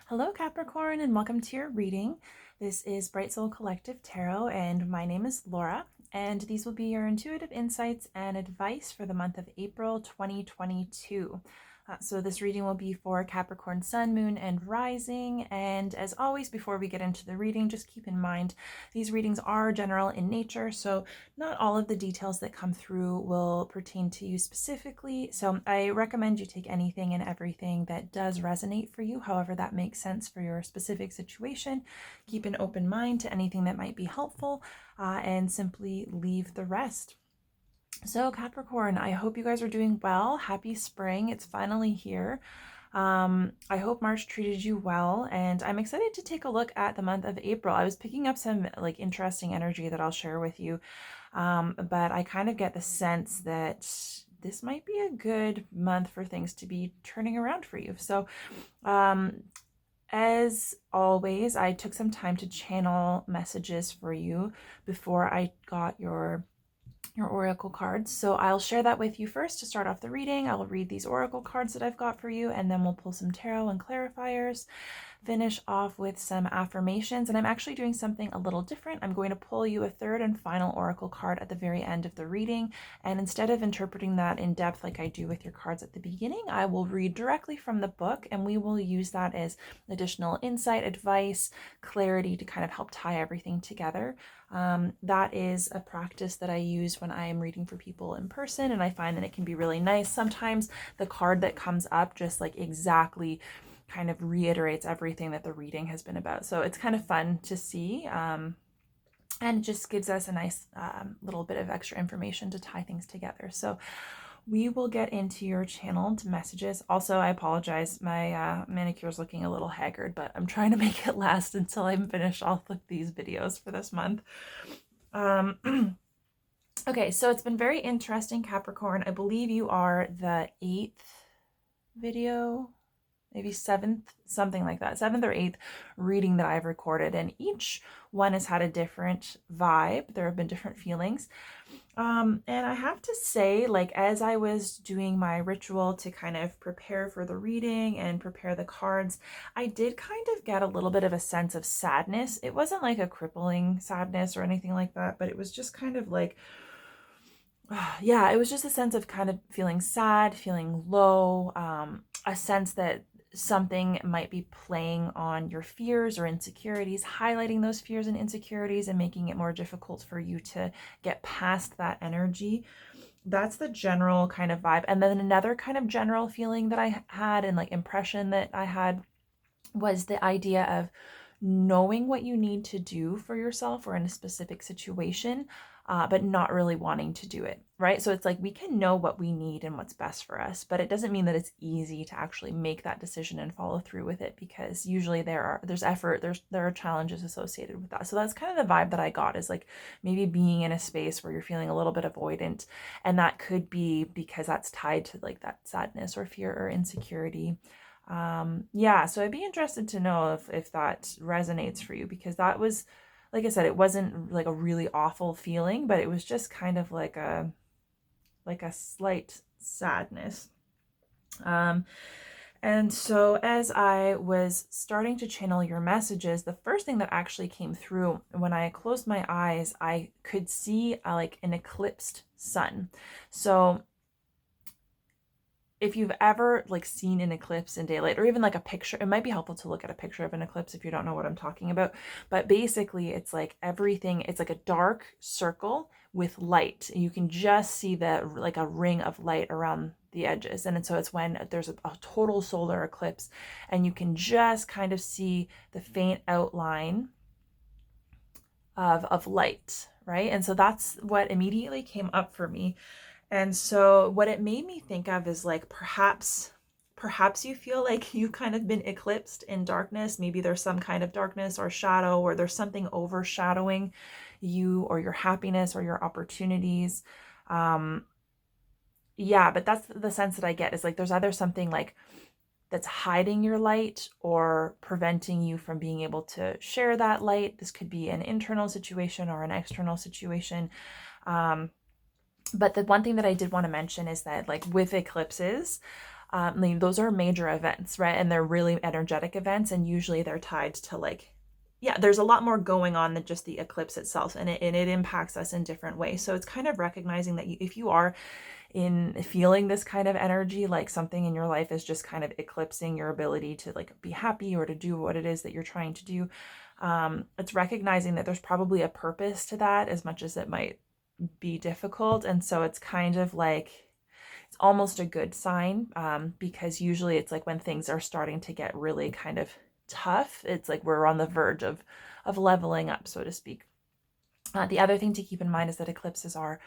Hello Capricorn and welcome to your reading. This is Bright Soul Collective Tarot and my name is Laura and these will be your intuitive insights and advice for the month of April 2022. So this reading will be for Capricorn Sun, Moon, and Rising. And as always, before we get into the reading, just keep in mind these readings are general in nature, so not all of the details that come through will pertain to you specifically. So I recommend you take anything and everything that does resonate for you, however that makes sense for your specific situation. Keep an open mind to anything that might be helpful, and simply leave the rest. So Capricorn, I hope you guys are doing well. Happy spring. It's finally here. I hope March treated you well, and I'm excited to take a look at the month of April. I was picking up some interesting energy that I'll share with you, but I kind of get the sense that this might be a good month for things to be turning around for you. So as always, I took some time to channel messages for you before I got your oracle cards. So I'll share that with you first to start off the reading. I will read these oracle cards that I've got for you, and then we'll pull some tarot and clarifiers, finish off with some affirmations. And I'm actually doing something a little different. I'm going to pull you a third and final oracle card at the very end of the reading. And instead of interpreting that in depth like I do with your cards at the beginning, I will read directly from the book, and we will use that as additional insight, advice, clarity to kind of help tie everything together. That is a practice that I use when I am reading for people in person, and I find that it can be really nice. Sometimes the card that comes up just exactly kind of reiterates everything that the reading has been about. So it's kind of fun to see, and it just gives us a nice little bit of extra information to tie things together. So we will get into your channeled messages. Also, I apologize. My manicure is looking a little haggard, but I'm trying to make it last until I'm finished all of these videos for this month. Okay, so it's been very interesting, Capricorn. I believe you are the 8th video, maybe 7th, something like that, 7th or 8th reading that I've recorded, and each one has had a different vibe. There have been different feelings. And I have to say, as I was doing my ritual to kind of prepare for the reading and prepare the cards, I did kind of get a little bit of a sense of sadness. It wasn't like a crippling sadness or anything like that, but it was just kind of yeah, it was just a sense of kind of feeling sad, feeling low, a sense that something might be playing on your fears or insecurities, highlighting those fears and insecurities and making it more difficult for you to get past that energy. That's the general kind of vibe. And then another kind of general feeling that I had and impression that I had was the idea of knowing what you need to do for yourself or in a specific situation, but not really wanting to do it, right? So it's we can know what we need and what's best for us, but it doesn't mean that it's easy to actually make that decision and follow through with it, because usually there's effort, there are challenges associated with that. So that's kind of the vibe that I got, is maybe being in a space where you're feeling a little bit avoidant, and that could be because that's tied to that sadness or fear or insecurity. Yeah, so I'd be interested to know if that resonates for you, because that was, like I said, it wasn't a really awful feeling, but it was just kind of like a slight sadness. And so as I was starting to channel your messages, the first thing that actually came through when I closed my eyes, I could see an eclipsed sun. So if you've ever seen an eclipse in daylight, or even a picture, it might be helpful to look at a picture of an eclipse if you don't know what I'm talking about. But basically it's everything, it's a dark circle with light. You can just see the a ring of light around the edges. And so it's when there's a total solar eclipse, and you can just kind of see the faint outline of light, right? And so that's what immediately came up for me. And so what it made me think of is perhaps you feel you've kind of been eclipsed in darkness. Maybe there's some kind of darkness or shadow, or there's something overshadowing you or your happiness or your opportunities. Yeah, but that's the sense that I get, is there's either something that's hiding your light or preventing you from being able to share that light. This could be an internal situation or an external situation. But the one thing that I did want to mention is that with eclipses, Those are major events, right? And they're really energetic events, and usually they're tied to like, yeah, there's a lot more going on than just the eclipse itself, and it impacts us in different ways. So it's kind of recognizing that if you are in feeling this kind of energy, like something in your life is just kind of eclipsing your ability to like be happy or to do what it is that you're trying to do, it's recognizing that there's probably a purpose to that, as much as it might be difficult. And so it's kind of like, it's almost a good sign, because usually it's like when things are starting to get really kind of tough, it's like we're on the verge of leveling up, so to speak. The other thing to keep in mind is that eclipses are,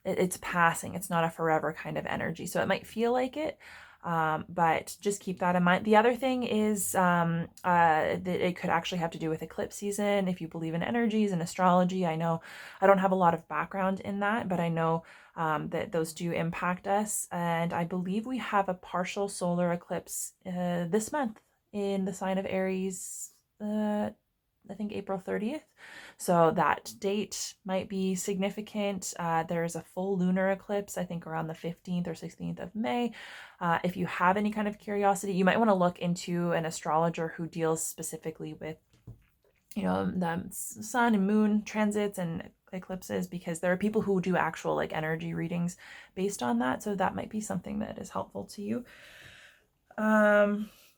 it's passing. It's not a forever kind of energy. So it might feel like it, but just keep that in mind. The other thing is that it could actually have to do with eclipse season. If you believe in energies and astrology, I know I don't have a lot of background in that, but I know that those do impact us. And I believe we have a partial solar eclipse this month in the sign of Aries. I think April 30th. So that date might be significant. There's a full lunar eclipse, I think around the 15th or 16th of May. If you have any kind of curiosity, you might want to look into an astrologer who deals specifically with, the sun and moon transits and eclipses, because there are people who do actual like energy readings based on that. So that might be something that is helpful to you.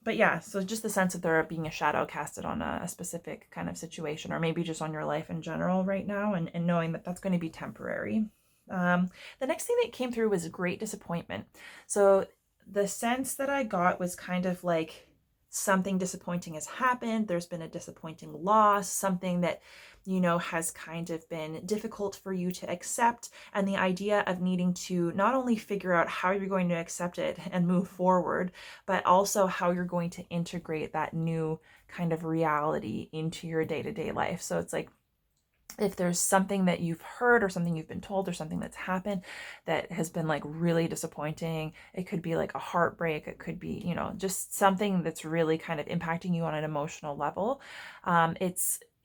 But yeah, so just the sense of there being a shadow casted on a specific kind of situation, or maybe just on your life in general right now, and knowing that that's going to be temporary. The next thing that came through was great disappointment. So the sense that I got was kind of like something disappointing has happened. There's been a disappointing loss, something that, has kind of been difficult for you to accept. And the idea of needing to not only figure out how you're going to accept it and move forward, but also how you're going to integrate that new kind of reality into your day-to-day life. So it's like, if there's something that you've heard or something you've been told or something that's happened that has been like really disappointing, it could be like a heartbreak, it could be, just something that's really kind of impacting you on an emotional level.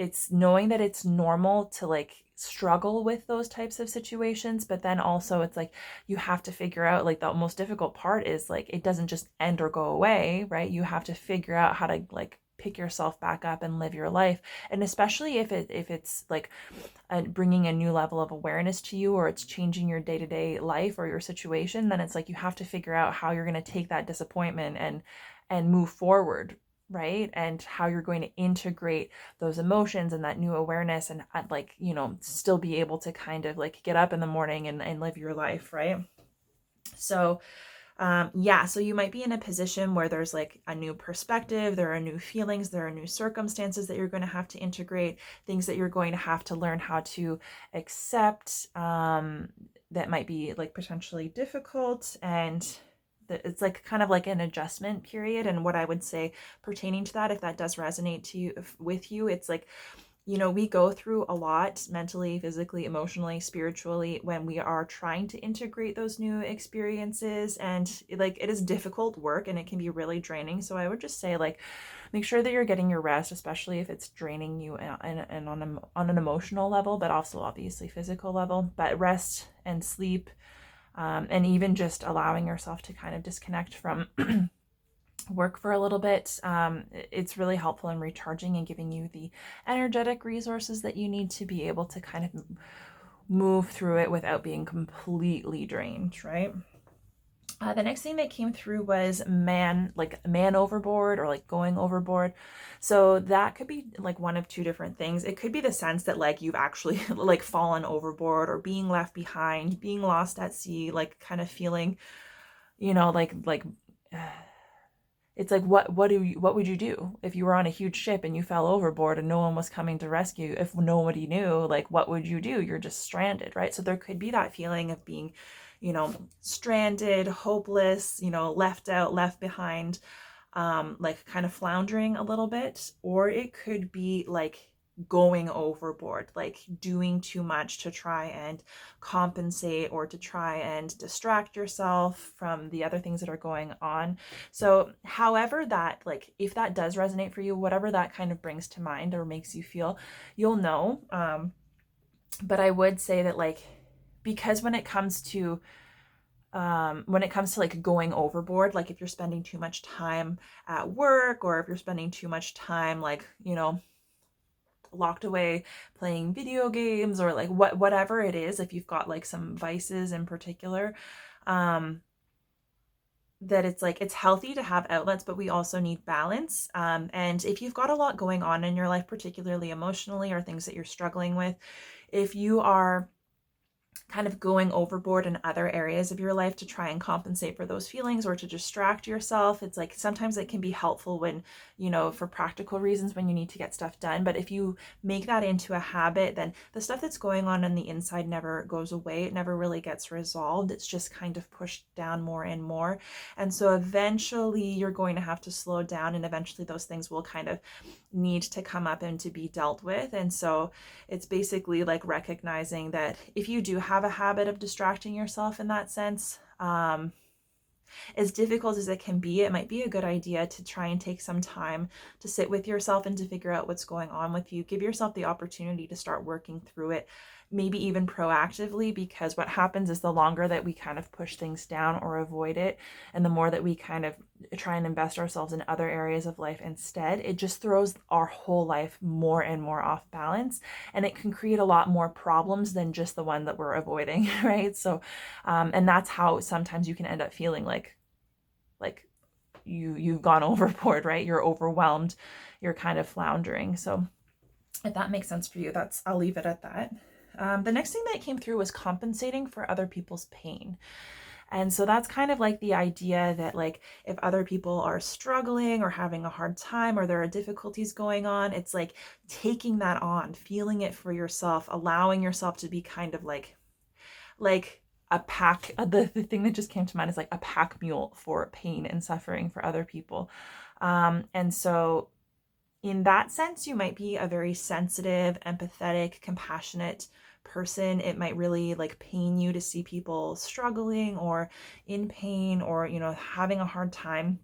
It's knowing that it's normal to like struggle with those types of situations, but then also it's like you have to figure out, like the most difficult part is like it doesn't just end or go away, right? You have to figure out how to like pick yourself back up and live your life. And especially if it's like bringing a new level of awareness to you, or it's changing your day-to-day life or your situation, then it's like you have to figure out how you're going to take that disappointment and move forward, right? And how you're going to integrate those emotions and that new awareness, and like, still be able to kind of like get up in the morning and live your life, right? So so you might be in a position where there's like a new perspective, there are new feelings, there are new circumstances that you're going to have to integrate, things that you're going to have to learn how to accept, that might be like potentially difficult. And it's like kind of like an adjustment period. And what I would say pertaining to that, if that does resonate to you, with you, it's like, we go through a lot mentally, physically, emotionally, spiritually when we are trying to integrate those new experiences. And like, it is difficult work and it can be really draining. So I would just say, like, make sure that you're getting your rest, especially if it's draining you and on an emotional level, but also obviously physical level. But rest and sleep, and even just allowing yourself to kind of disconnect from work for a little bit, it's really helpful in recharging and giving you the energetic resources that you need to be able to kind of move through it without being completely drained, right? The next thing that came through was man overboard, or like going overboard. So that could be like one of two different things. It could be the sense that like you've actually like fallen overboard, or being left behind, being lost at sea, like kind of feeling, it's like, what would you do if you were on a huge ship and you fell overboard and no one was coming to rescue? If nobody knew, like, what would you do? You're just stranded, right? So there could be that feeling of being, stranded, hopeless, left out, left behind, like kind of floundering a little bit. Or it could be like going overboard, like doing too much to try and compensate, or to try and distract yourself from the other things that are going on. So however that, like, if that does resonate for you, whatever that kind of brings to mind or makes you feel, you'll know. But I would say that, like, because when it comes to when it comes to like going overboard, like if you're spending too much time at work, or if you're spending too much time, like, you know, locked away playing video games, or like whatever it is, if you've got like some vices in particular, that it's like, it's healthy to have outlets, but we also need balance. And if you've got a lot going on in your life, particularly emotionally, or things that you're struggling with, if you are kind of going overboard in other areas of your life to try and compensate for those feelings, or to distract yourself, it's like sometimes it can be helpful when, you know, for practical reasons, when you need to get stuff done. But if you make that into a habit, then the stuff that's going on the inside never goes away. It never really gets resolved. It's just kind of pushed down more and more. And so eventually you're going to have to slow down, and eventually those things will kind of need to come up and to be dealt with. And so it's basically like recognizing that if you do have a habit of distracting yourself in that sense, as difficult as it can be, it might be a good idea to try and take some time to sit with yourself and to figure out what's going on with you. Give yourself the opportunity to start working through it, maybe even proactively, because what happens is the longer that we kind of push things down or avoid it, and the more that we kind of try and invest ourselves in other areas of life instead, it just throws our whole life more and more off balance, and it can create a lot more problems than just the one that we're avoiding, right? So and that's how sometimes you can end up feeling like you've gone overboard, right? You're overwhelmed, you're kind of floundering. So if that makes sense for you, I'll leave it at that. The next thing that came through was compensating for other people's pain. And so that's kind of like the idea that, like, if other people are struggling or having a hard time, or there are difficulties going on, it's like taking that on, feeling it for yourself, allowing yourself to be kind of like a pack. The thing that just came to mind is like a pack mule for pain and suffering for other people. And so in that sense, you might be a very sensitive, empathetic, compassionate person. It might really like pain you to see people struggling or in pain, or, you know, having a hard time.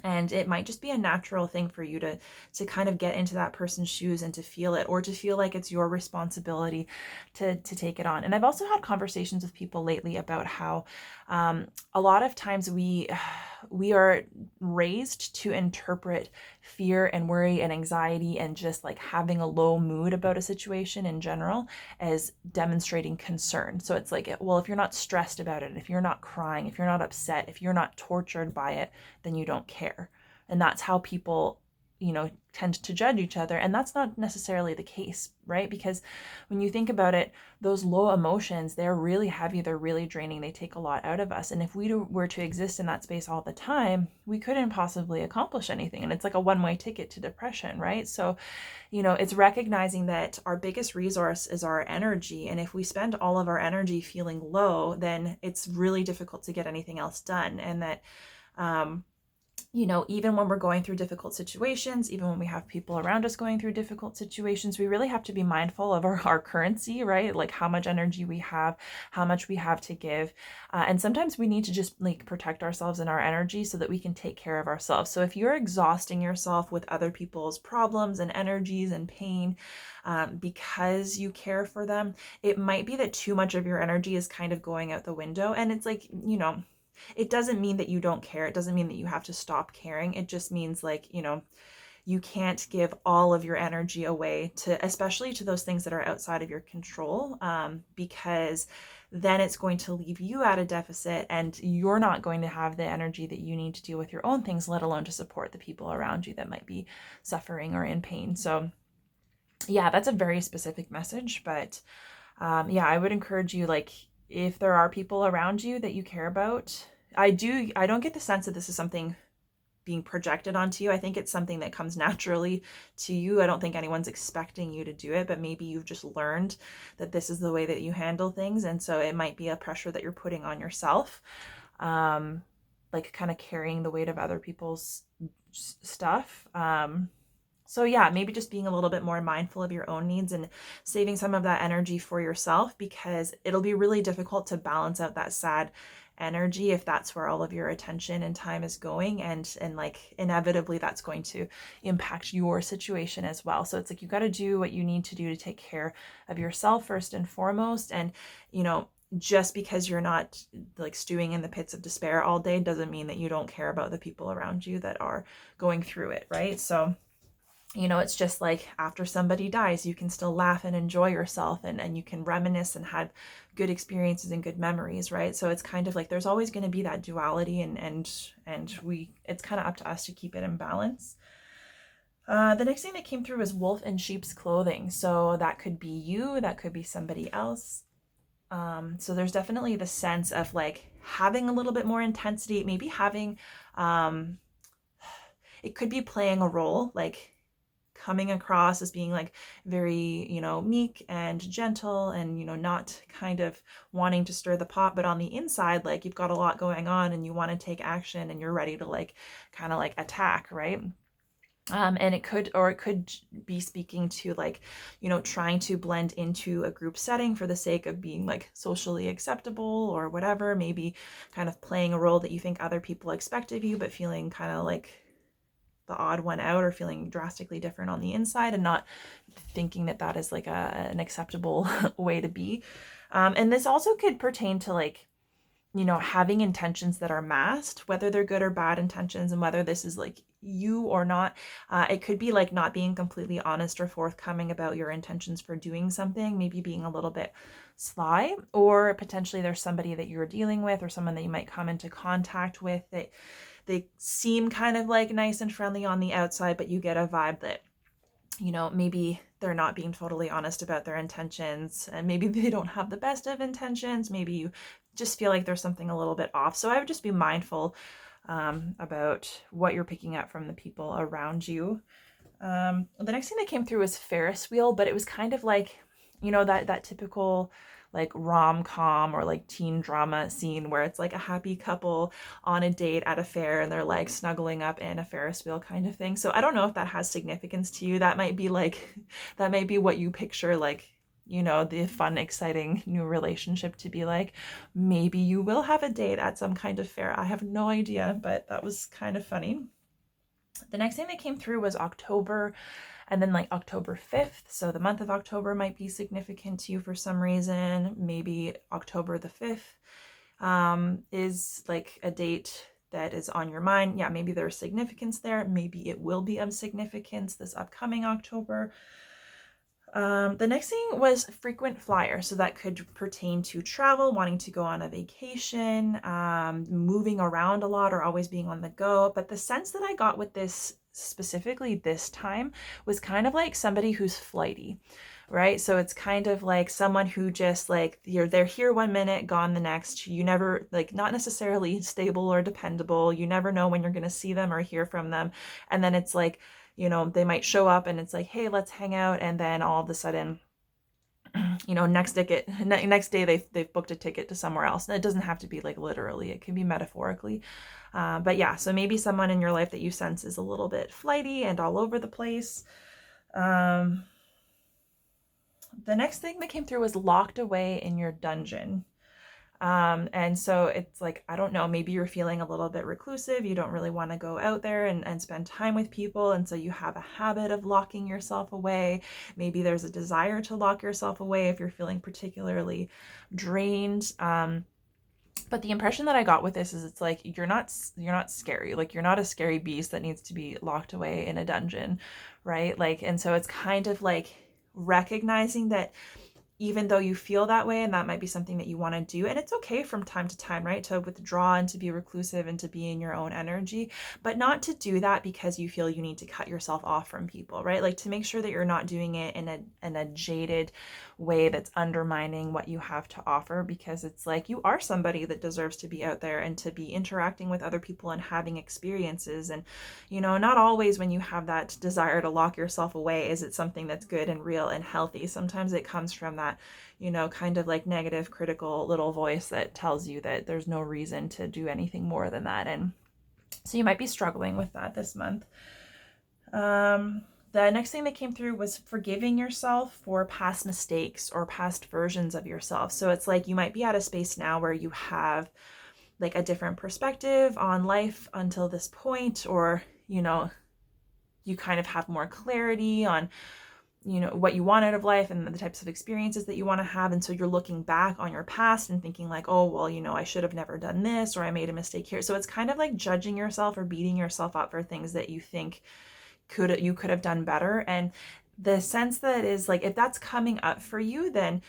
And it might just be a natural thing for you to kind of get into that person's shoes and to feel it, or to feel like it's your responsibility to take it on. And I've also had conversations with people lately about how a lot of times we are raised to interpret fear and worry and anxiety and just like having a low mood about a situation in general as demonstrating concern. So it's like, well, if you're not stressed about it, if you're not crying, if you're not upset, if you're not tortured by it, then you don't care. And that's how people, you know, tend to judge each other. And that's not necessarily the case, right? Because when you think about it, those low emotions, they're really heavy, they're really draining, they take a lot out of us. And if we were to exist in that space all the time, we couldn't possibly accomplish anything. And it's like a one-way ticket to depression, right? So, you know, it's recognizing that our biggest resource is our energy. And if we spend all of our energy feeling low, then it's really difficult to get anything else done. And that, you know, even when we're going through difficult situations, even when we have people around us going through difficult situations, we really have to be mindful of our currency, right? Like how much energy we have, how much we have to give. And sometimes we need to just like protect ourselves and our energy so that we can take care of ourselves. So if you're exhausting yourself with other people's problems and energies and pain, because you care for them, it might be that too much of your energy is kind of going out the window. And it's like, you know, it doesn't mean that you don't care. It doesn't mean that you have to stop caring. It just means like, you know, you can't give all of your energy away to, especially to those things that are outside of your control, because then it's going to leave you at a deficit, and you're not going to have the energy that you need to deal with your own things, let alone to support the people around you that might be suffering or in pain. So yeah, that's a very specific message, but yeah, I would encourage you, like, if there are people around you that you care about, I don't get the sense that this is something being projected onto you. I think it's something that comes naturally to you. I don't think anyone's expecting you to do it, but maybe you've just learned that this is the way that you handle things. And so it might be a pressure that you're putting on yourself, like kind of carrying the weight of other people's stuff. So yeah, maybe just being a little bit more mindful of your own needs and saving some of that energy for yourself, because it'll be really difficult to balance out that sad energy if that's where all of your attention and time is going, and like inevitably that's going to impact your situation as well. So it's like you got to do what you need to do to take care of yourself first and foremost. And, you know, just because you're not like stewing in the pits of despair all day doesn't mean that you don't care about the people around you that are going through it, right? So, you know, it's just like after somebody dies, you can still laugh and enjoy yourself, and you can reminisce and have good experiences and good memories, right? So it's kind of like there's always going to be that duality, and we, it's kind of up to us to keep it in balance. The next thing that came through was wolf in sheep's clothing. So that could be you, that could be somebody else. So there's definitely the sense of like having a little bit more intensity, maybe having, it could be playing a role, like coming across as being like very, you know, meek and gentle and, you know, not kind of wanting to stir the pot, but on the inside, like you've got a lot going on and you want to take action and you're ready to like kind of like attack, right? And it could be speaking to like, you know, trying to blend into a group setting for the sake of being like socially acceptable or whatever, maybe kind of playing a role that you think other people expect of you, but feeling kind of like the odd one out or feeling drastically different on the inside and not thinking that that is like an acceptable way to be. And this also could pertain to like, you know, having intentions that are masked, whether they're good or bad intentions, and whether this is like you or not. It could be like not being completely honest or forthcoming about your intentions for doing something, maybe being a little bit sly, or potentially there's somebody that you're dealing with or someone that you might come into contact with that they seem kind of like nice and friendly on the outside, but you get a vibe that, you know, maybe they're not being totally honest about their intentions, and maybe they don't have the best of intentions. Maybe you just feel like there's something a little bit off. So I would just be mindful about what you're picking up from the people around you. The next thing that came through was Ferris wheel, but it was kind of like, you know, that typical like rom-com or like teen drama scene where it's like a happy couple on a date at a fair and they're like snuggling up in a Ferris wheel kind of thing. So I don't know if that has significance to you. That might be like, that might be what you picture, like, you know, the fun, exciting new relationship to be like. Maybe you will have a date at some kind of fair. I have no idea, but that was kind of funny. The next thing that came through was October, and then like October 5th. So the month of October might be significant to you for some reason. Maybe October the 5th is like a date that is on your mind. Yeah, maybe there's significance there. Maybe it will be of significance this upcoming October. The next thing was frequent flyer. So that could pertain to travel, wanting to go on a vacation, moving around a lot or always being on the go. But the sense that I got with this specifically this time was kind of like somebody who's flighty, right? So it's kind of like someone who just like they're here one minute, gone the next. You never, like, not necessarily stable or dependable. You never know when you're going to see them or hear from them. And then it's like, you know, they might show up and it's like, hey, let's hang out. And then all of a sudden, you know, next day they've booked a ticket to somewhere else. And it doesn't have to be like literally, it can be metaphorically. But yeah, so maybe someone in your life that you sense is a little bit flighty and all over the place. The next thing that came through was locked away in your dungeon. And so it's like, I don't know, maybe you're feeling a little bit reclusive. You don't really want to go out there and spend time with people. And so you have a habit of locking yourself away. Maybe there's a desire to lock yourself away if you're feeling particularly drained. But the impression that I got with this is it's like, you're not scary. Like, you're not a scary beast that needs to be locked away in a dungeon, right? Like, and so it's kind of like recognizing that even though you feel that way, and that might be something that you want to do, and it's okay from time to time, right, to withdraw and to be reclusive and to be in your own energy, but not to do that because you feel you need to cut yourself off from people, right? Like, to make sure that you're not doing it in a jaded way that's undermining what you have to offer, because it's like, you are somebody that deserves to be out there and to be interacting with other people and having experiences. And, you know, not always when you have that desire to lock yourself away is it something that's good and real and healthy. Sometimes it comes from that, you know, kind of like negative, critical little voice that tells you that there's no reason to do anything more than that. And so you might be struggling with that this month. The next thing that came through was forgiving yourself for past mistakes or past versions of yourself. So it's like you might be at a space now where you have like a different perspective on life until this point, or, you know, you kind of have more clarity on what you want out of life and the types of experiences that you want to have. And so you're looking back on your past and thinking like, oh, well, I should have never done this, or I made a mistake here. So it's kind of like judging yourself or beating yourself up for things that you think you could have done better. And the sense that is like, if that's coming up for you, then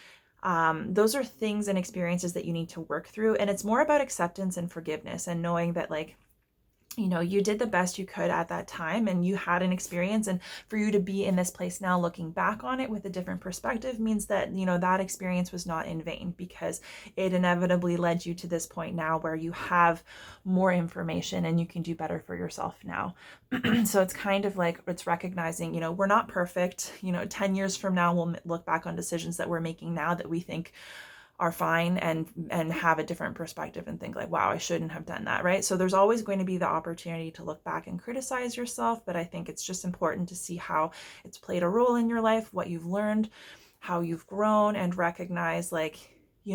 those are things and experiences that you need to work through. And it's more about acceptance and forgiveness and knowing that like, you did the best you could at that time and you had an experience, and for you to be in this place now looking back on it with a different perspective means that, that experience was not in vain, because it inevitably led you to this point now where you have more information and you can do better for yourself now. So it's kind of like, it's recognizing, we're not perfect. 10 years from now, we'll look back on decisions that we're making now that we think are fine and have a different perspective and think like, wow, I shouldn't have done that, right? So there's always going to be the opportunity to look back and criticize yourself, but I think it's just important to see how it's played a role in your life, what you've learned, how you've grown, and recognize like, we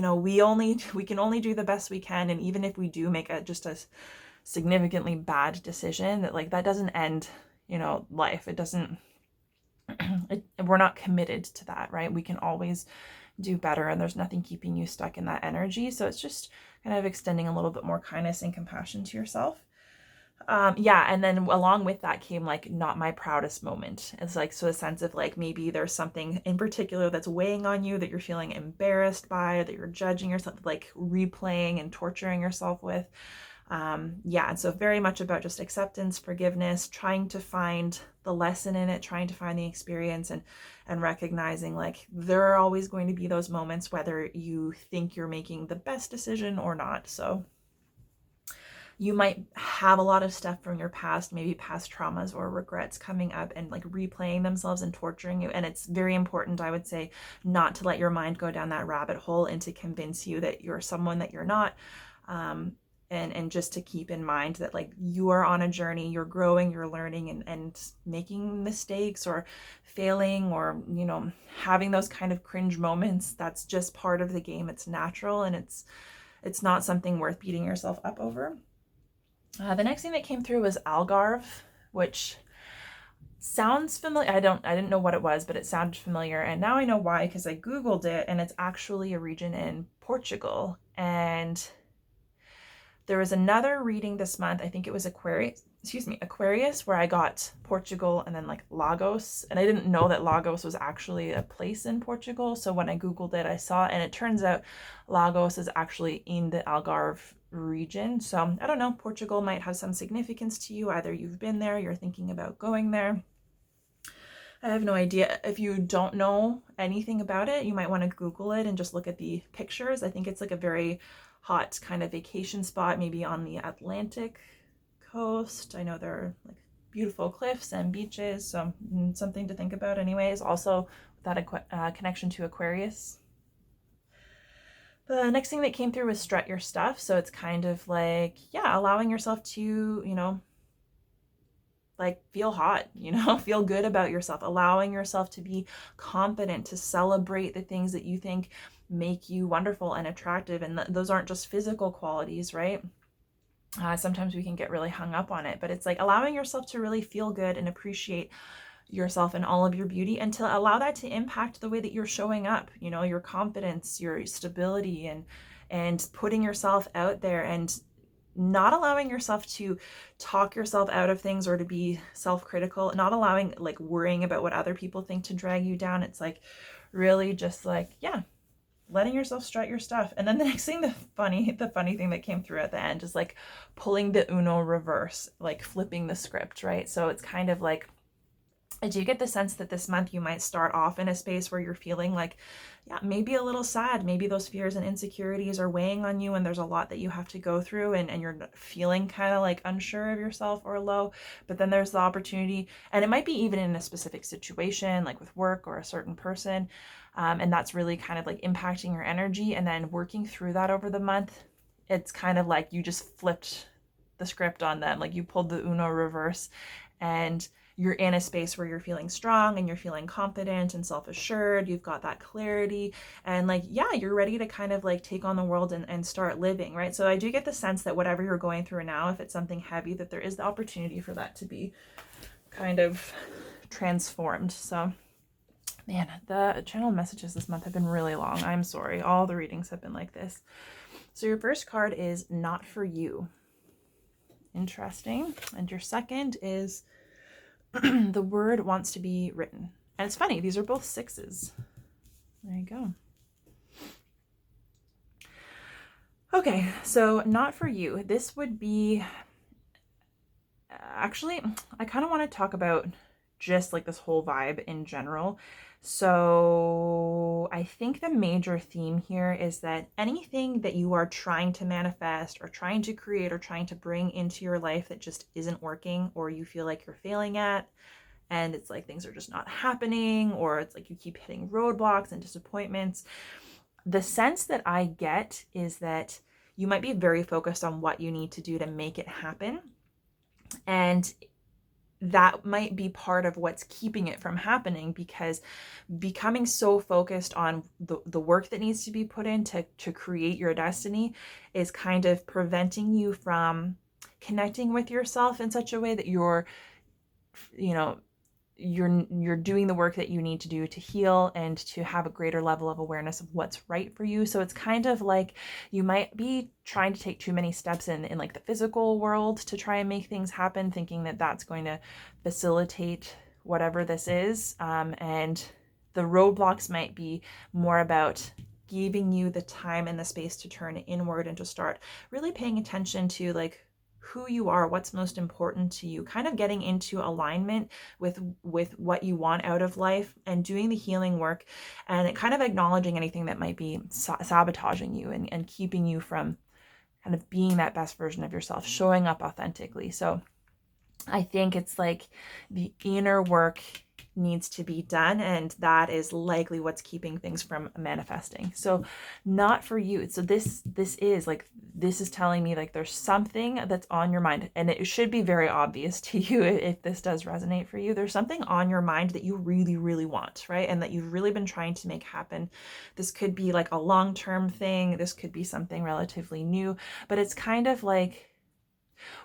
can only do the best we can. And even if we do make just a significantly bad decision, that doesn't end, life. It doesn't, we're not committed to that, right? We can always do better, and there's nothing keeping you stuck in that energy. So it's just kind of extending a little bit more kindness and compassion to yourself. And then along with that came like, not my proudest moment. It's like, so a sense of like, maybe there's something in particular that's weighing on you that you're feeling embarrassed by, that you're judging yourself, like replaying and torturing yourself with. And so very much about just acceptance, forgiveness, trying to find the lesson in it, trying to find the experience, and recognizing like, there are always going to be those moments, whether you think you're making the best decision or not. So you might have a lot of stuff from your past, maybe past traumas or regrets coming up and like replaying themselves and torturing you. And it's very important, I would say, not to let your mind go down that rabbit hole and to convince you that you're someone that you're not. And just to keep in mind that like, you are on a journey, you're growing, you're learning, and making mistakes or failing or, having those kind of cringe moments. That's just part of the game. It's natural, and it's not something worth beating yourself up over. The next thing that came through was Algarve, which sounds familiar. I didn't know what it was, but it sounded familiar. And now I know why, because I Googled it, and it's actually a region in Portugal. And there was another reading this month, I think it was Aquarius, where I got Portugal and then like Lagos. And I didn't know that Lagos was actually a place in Portugal. So when I Googled it, I saw it, and it turns out Lagos is actually in the Algarve region. So I don't know, Portugal might have some significance to you. Either you've been there, you're thinking about going there. I have no idea. If you don't know anything about it, you might want to Google it and just look at the pictures. I think it's like a very hot kind of vacation spot, maybe on the Atlantic coast. I know there are like beautiful cliffs and beaches, so something to think about anyways. Also, that connection to Aquarius. The next thing that came through was strut your stuff. So it's kind of like, allowing yourself to, like feel hot, feel good about yourself, allowing yourself to be confident, to celebrate the things that you think make you wonderful and attractive. And those aren't just physical qualities, right? Sometimes we can get really hung up on it, but it's like allowing yourself to really feel good and appreciate yourself and all of your beauty, and to allow that to impact the way that you're showing up, your confidence, your stability, and putting yourself out there, and not allowing yourself to talk yourself out of things or to be self-critical, not allowing like worrying about what other people think to drag you down. It's like really just like, letting yourself strut your stuff. And then the next thing, the funny thing that came through at the end is like pulling the Uno reverse, like flipping the script, right? So it's kind of like, I do get the sense that this month you might start off in a space where you're feeling like, maybe a little sad. Maybe those fears and insecurities are weighing on you, and there's a lot that you have to go through, and you're feeling kind of like unsure of yourself or low. But then there's the opportunity, and it might be even in a specific situation, like with work or a certain person. And that's really kind of like impacting your energy, and then working through that over the month. It's kind of like you just flipped the script on them. Like you pulled the Uno reverse, and you're in a space where you're feeling strong and you're feeling confident and self-assured. You've got that clarity, and like, you're ready to kind of like take on the world and start living, right? So I do get the sense that whatever you're going through now, if it's something heavy, that there is the opportunity for that to be kind of transformed. So Man, the channel messages this month have been really long. I'm sorry. All the readings have been like this. So your first card is Not For You. Interesting. And your second is The Word Wants to Be Written. And it's funny, these are both sixes. There you go. Okay, so Not For You. This would be... Actually, I kind of want to talk about just like this whole vibe in general. So I think the major theme here is that anything that you are trying to manifest or trying to create or trying to bring into your life that just isn't working, or you feel like you're failing at, and it's like things are just not happening, or it's like you keep hitting roadblocks and disappointments, the sense that I get is that you might be very focused on what you need to do to make it happen. And that might be part of what's keeping it from happening, because becoming so focused on the work that needs to be put in to create your destiny is kind of preventing you from connecting with yourself in such a way that you're doing the work that you need to do to heal and to have a greater level of awareness of what's right for you. So it's kind of like you might be trying to take too many steps in like the physical world to try and make things happen, thinking that that's going to facilitate whatever this is. And the roadblocks might be more about giving you the time and the space to turn inward and to start really paying attention to like who you are, what's most important to you, kind of getting into alignment with what you want out of life and doing the healing work, and kind of acknowledging anything that might be sabotaging you and keeping you from kind of being that best version of yourself, showing up authentically. So I think it's like the inner work needs to be done, and that is likely what's keeping things from manifesting. So Not For You. So this is telling me like there's something that's on your mind, and it should be very obvious to you if this does resonate for you. There's something on your mind that you really, really want, right? And that you've really been trying to make happen. This could be like a long-term thing. This could be something relatively new, but it's kind of like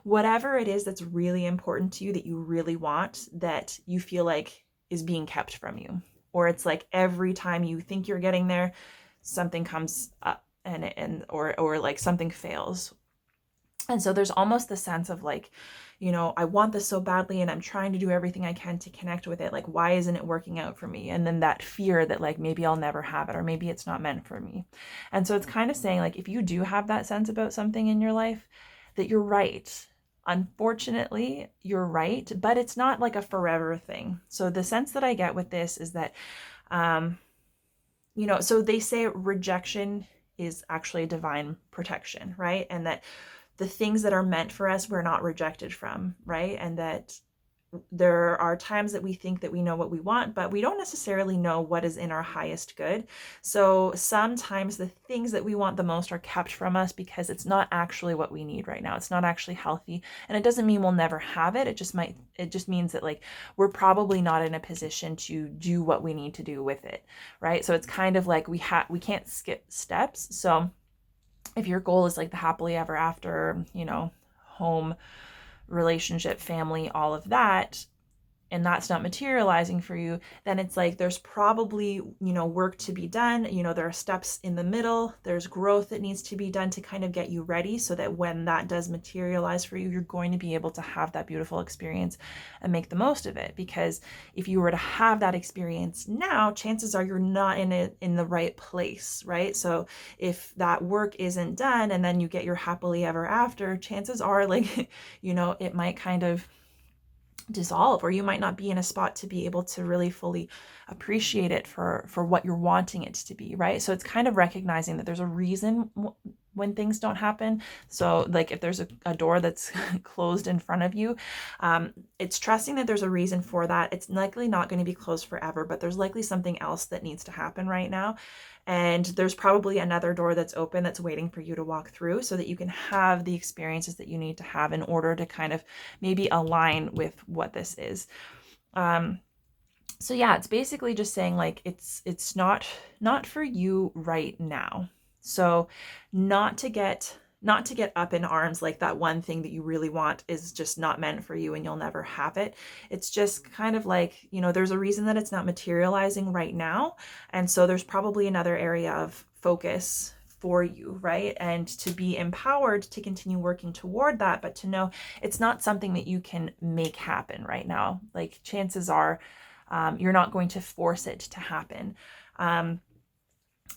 whatever it is that's really important to you, that you really want, that you feel like is being kept from you. Or it's like every time you think you're getting there, something comes up or like something fails. And so there's almost the sense of like, I want this so badly and I'm trying to do everything I can to connect with it. Like, why isn't it working out for me? And then that fear that like, maybe I'll never have it, or maybe it's not meant for me. And so it's kind of saying like, if you do have that sense about something in your life, that you're right. Unfortunately, you're right, but it's not like a forever thing. So the sense that I get with this is that, so they say rejection is actually divine protection, right? And that the things that are meant for us, we're not rejected from, right? And that there are times that we think that we know what we want, but we don't necessarily know what is in our highest good. So sometimes the things that we want the most are kept from us because it's not actually what we need right now. It's not actually healthy. And it doesn't mean we'll never have it. It just means that like we're probably not in a position to do what we need to do with it, right? So it's kind of like we can't skip steps. So if your goal is like the happily ever after, home, relationship, family, all of that, and that's not materializing for you, then it's like there's probably, work to be done. There are steps in the middle. There's growth that needs to be done to kind of get you ready so that when that does materialize for you, you're going to be able to have that beautiful experience and make the most of it. Because if you were to have that experience now, chances are you're not in the right place, right? So if that work isn't done and then you get your happily ever after, chances are like, it might kind of dissolve, or you might not be in a spot to be able to really fully appreciate it for what you're wanting it to be, right? So it's kind of recognizing that there's a reason when things don't happen. So like if there's a door that's closed in front of you, it's trusting that there's a reason for that. It's likely not going to be closed forever, but there's likely something else that needs to happen right now. And there's probably another door that's open that's waiting for you to walk through so that you can have the experiences that you need to have in order to kind of maybe align with what this is. So yeah, it's basically just saying like it's not for you right now. So not to get not to get up in arms like that one thing that you really want is just not meant for you and you'll never have it. It's just kind of like, there's a reason that it's not materializing right now. And so there's probably another area of focus for you, right? And to be empowered to continue working toward that, but to know it's not something that you can make happen right now. Like chances are you're not going to force it to happen.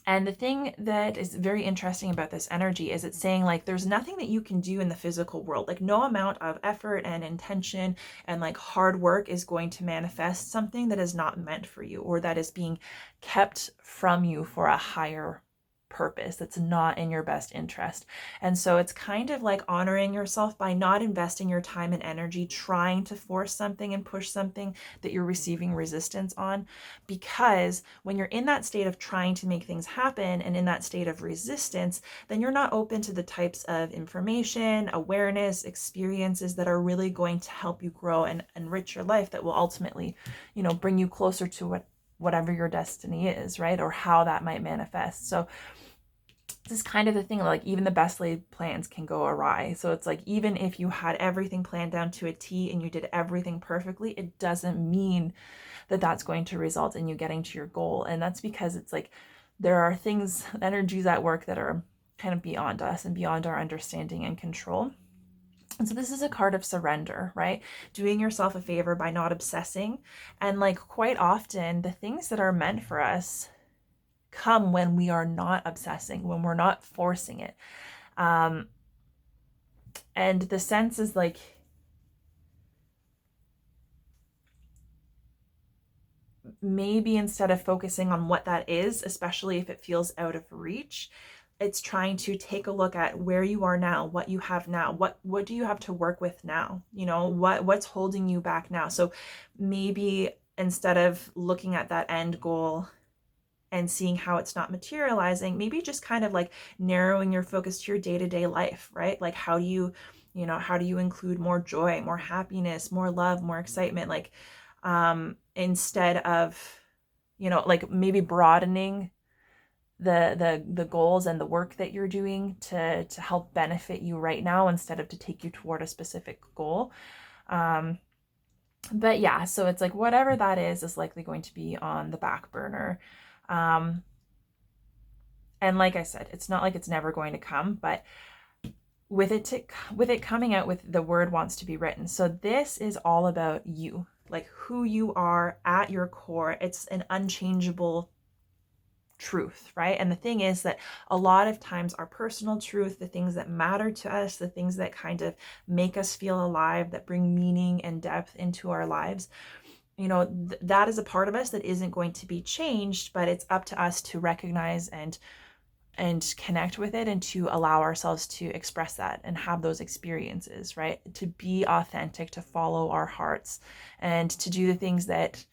And the thing that is very interesting about this energy is it's saying like there's nothing that you can do in the physical world. Like no amount of effort and intention and like hard work is going to manifest something that is not meant for you or that is being kept from you for a higher purpose that's not in your best interest. And so it's kind of like honoring yourself by not investing your time and energy trying to force something and push something that you're receiving resistance on. Because when you're in that state of trying to make things happen and in that state of resistance, then you're not open to the types of information, awareness, experiences that are really going to help you grow and enrich your life, that will ultimately, bring you closer to whatever your destiny is, right? Or how that might manifest. So this is kind of the thing, like even the best laid plans can go awry. So it's like, even if you had everything planned down to a T and you did everything perfectly, it doesn't mean that that's going to result in you getting to your goal. And that's because it's like, there are things, energies at work that are kind of beyond us and beyond our understanding and control. And so this is a card of surrender, right? Doing yourself a favor by not obsessing. And like quite often the things that are meant for us come when we are not obsessing, when we're not forcing it. And the sense is like, maybe instead of focusing on what that is, especially if it feels out of reach, it's trying to take a look at where you are now, what you have now, what do you have to work with now? What's holding you back now? So maybe instead of looking at that end goal and seeing how it's not materializing, maybe just kind of like narrowing your focus to your day-to-day life, right? Like how do you include more joy, more happiness, more love, more excitement? Like instead of, like maybe broadening the goals and the work that you're doing to help benefit you right now instead of to take you toward a specific goal. But yeah, so it's like whatever that is likely going to be on the back burner. And like I said, it's not like it's never going to come, but with it coming out with the word wants to be written. So this is all about you, like who you are at your core. It's an unchangeable truth, right? And the thing is that a lot of times our personal truth, the things that matter to us, the things that kind of make us feel alive, that bring meaning and depth into our lives, that is a part of us that isn't going to be changed, but it's up to us to recognize and connect with it and to allow ourselves to express that and have those experiences, right? To be authentic, to follow our hearts and to do the things that,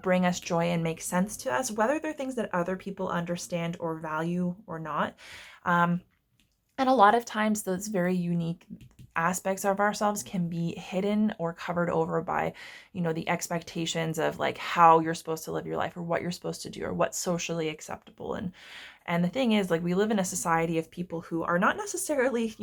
bring us joy and make sense to us, whether they're things that other people understand or value or not. And a lot of times those very unique aspects of ourselves can be hidden or covered over by, the expectations of like how you're supposed to live your life or what you're supposed to do or what's socially acceptable. And the thing is, like, we live in a society of people who are not necessarily,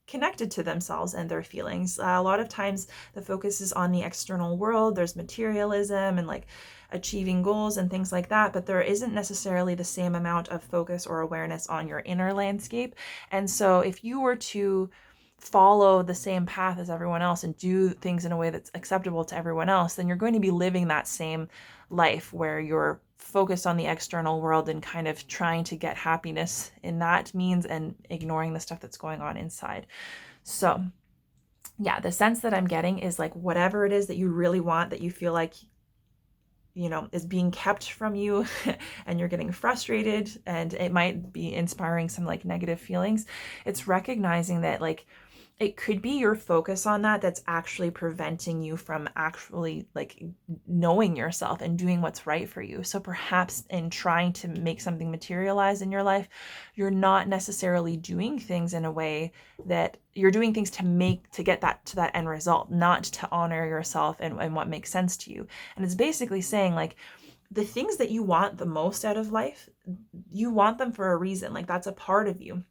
connected to themselves and their feelings. A lot of times the focus is on the external world. There's materialism and like achieving goals and things like that, but there isn't necessarily the same amount of focus or awareness on your inner landscape. And so if you were to follow the same path as everyone else and do things in a way that's acceptable to everyone else, then you're going to be living that same life where you're focused on the external world and kind of trying to get happiness in that means and ignoring the stuff that's going on inside. So yeah, the sense that I'm getting is like whatever it is that you really want, that you feel like, is being kept from you and you're getting frustrated and it might be inspiring some like negative feelings. It's recognizing that like it could be your focus on that that's actually preventing you from actually like knowing yourself and doing what's right for you. So perhaps in trying to make something materialize in your life, you're not necessarily doing things in a way that you're doing things to get that to that end result, not to honor yourself and what makes sense to you. And it's basically saying like the things that you want the most out of life, you want them for a reason. Like that's a part of you.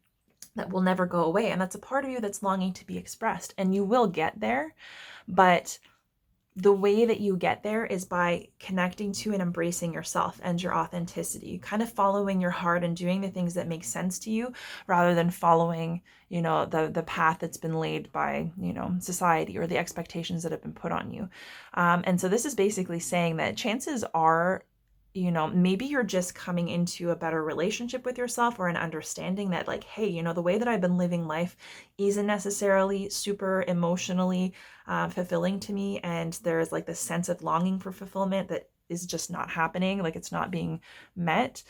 that will never go away. And that's a part of you that's longing to be expressed. And you will get there, but the way that you get there is by connecting to and embracing yourself and your authenticity, kind of following your heart and doing the things that make sense to you rather than following, the path that's been laid by, society or the expectations that have been put on you. And so this is basically saying that chances are, maybe you're just coming into a better relationship with yourself or an understanding that like, hey, the way that I've been living life isn't necessarily super emotionally fulfilling to me. And there's like this sense of longing for fulfillment that is just not happening. Like it's not being met.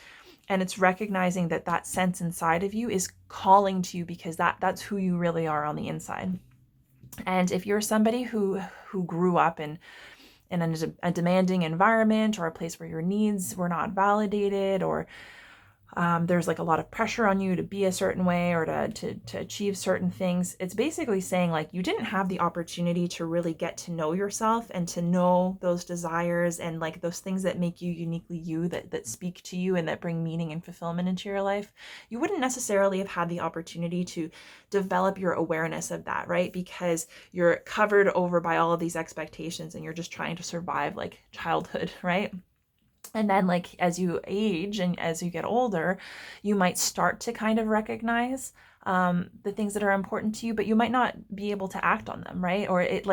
And it's recognizing that that sense inside of you is calling to you because that's who you really are on the inside. And if you're somebody who grew up in a demanding environment or a place where your needs were not validated, or there's like a lot of pressure on you to be a certain way or to achieve certain things, it's basically saying like you didn't have the opportunity to really get to know yourself and to know those desires and like those things that make you uniquely you, that speak to you and that bring meaning and fulfillment into your life. You wouldn't necessarily have had the opportunity to develop your awareness of that, right? Because you're covered over by all of these expectations and you're just trying to survive like childhood, right? And then like as you age and as you get older, you might start to kind of recognize the things that are important to you, but you might not be able to act on them, right? Or it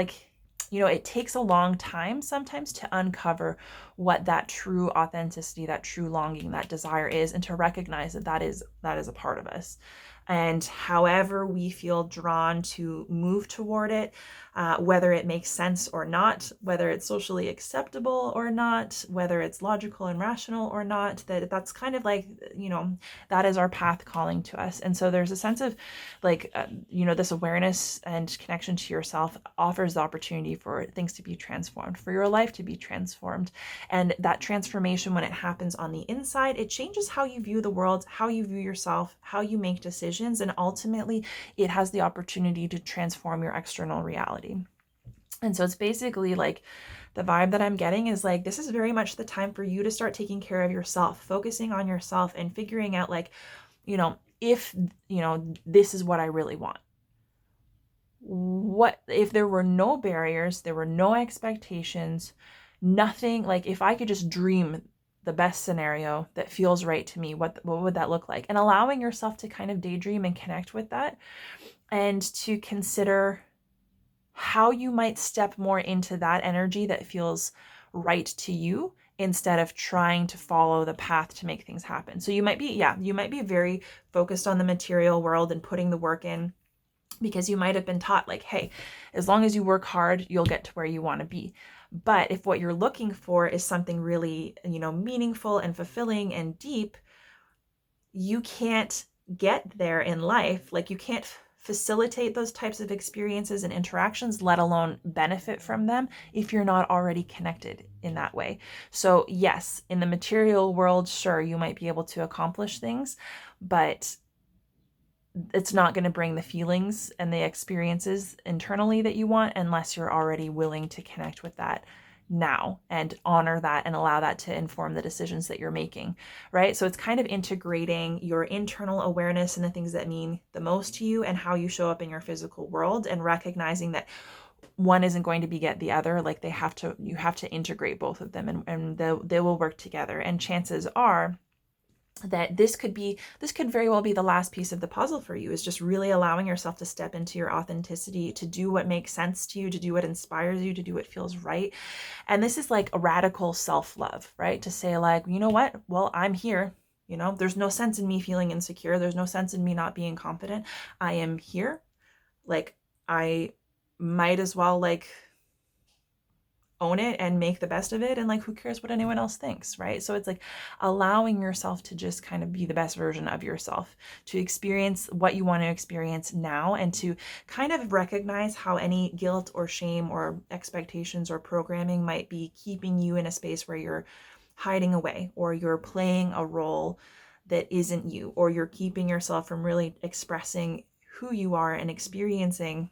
it takes a long time sometimes to uncover what that true authenticity, that true longing, that desire is, and to recognize that is a part of us. And however we feel drawn to move toward it, whether it makes sense or not, whether it's socially acceptable or not, whether it's logical and rational or not, that's kind of like, that is our path calling to us. And so there's a sense of like, this awareness and connection to yourself offers the opportunity for things to be transformed, for your life to be transformed. And that transformation, when it happens on the inside, it changes how you view the world, how you view yourself, how you make decisions, and ultimately it has the opportunity to transform your external reality. And so it's basically like the vibe that I'm getting is like, this is very much the time for you to start taking care of yourself, focusing on yourself and figuring out like, if, this is what I really want. What if there were no barriers, there were no expectations, nothing, like if I could just dream the best scenario that feels right to me, what would that look like? And allowing yourself to kind of daydream and connect with that and to consider how you might step more into that energy that feels right to you instead of trying to follow the path to make things happen. So you might be very focused on the material world and putting the work in because you might have been taught like, hey, as long as you work hard, you'll get to where you want to be. But if what you're looking for is something really, meaningful and fulfilling and deep, you can't get there in life. Like you can't facilitate those types of experiences and interactions, let alone benefit from them, if you're not already connected in that way. So yes, in the material world, sure, you might be able to accomplish things, but it's not going to bring the feelings and the experiences internally that you want unless you're already willing to connect with that now and honor that and allow that to inform the decisions that you're making, right? So it's kind of integrating your internal awareness and the things that mean the most to you and how you show up in your physical world, and recognizing that one isn't going to beget the other. Like you have to integrate both of them, and they will work together. And chances are that this could very well be the last piece of the puzzle for you, is just really allowing yourself to step into your authenticity, to do what makes sense to you, to do what inspires you, to do what feels right. And this is like a radical self-love, right? To say like, you know what? Well, I'm here. There's no sense in me feeling insecure. There's no sense in me not being confident. I am here. Like I might as well like own it and make the best of it, and like who cares what anyone else thinks, right? So it's like allowing yourself to just kind of be the best version of yourself, to experience what you want to experience now, and to kind of recognize how any guilt or shame or expectations or programming might be keeping you in a space where you're hiding away, or you're playing a role that isn't you, or you're keeping yourself from really expressing who you are and experiencing.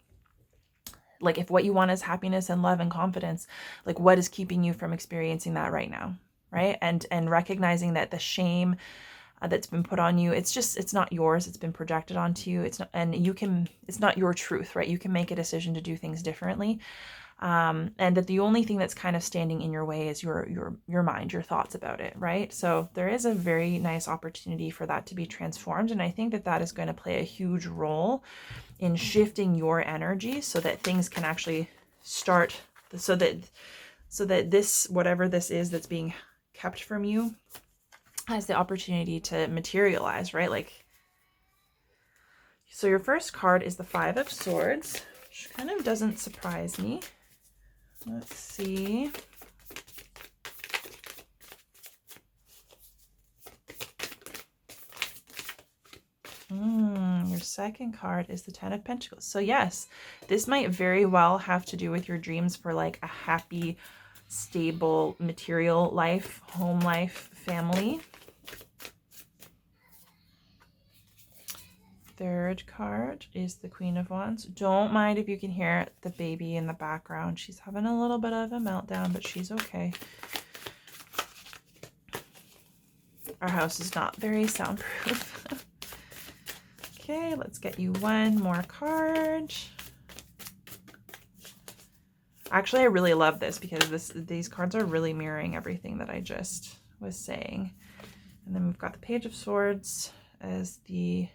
Like if what you want is happiness and love and confidence, like what is keeping you from experiencing that right now, right? And recognizing that the shame that's been put on you. It's not yours. It's been projected onto you. It's not, and it's not your truth, right? You can make a decision to do things differently. And that the only thing that's kind of standing in your way is your mind, your thoughts about it, right? So there is a very nice opportunity for that to be transformed. And I think that that is going to play a huge role in shifting your energy so that things can actually start, so that this, whatever this is that's being kept from you, has the opportunity to materialize, right? Like, so your first card is the Five of Swords, which kind of doesn't surprise me. Let's see. Your second card is the Ten of Pentacles. So yes, this might very well have to do with your dreams for like a happy, stable, material life, home life, family. Third card is the Queen of Wands. Don't mind if you can hear the baby in the background. She's having a little bit of a meltdown, but she's okay. Our house is not very soundproof. Okay, let's get you one more card. Actually, I really love this because these cards are really mirroring everything that I just was saying. And then we've got the Page of Swords as the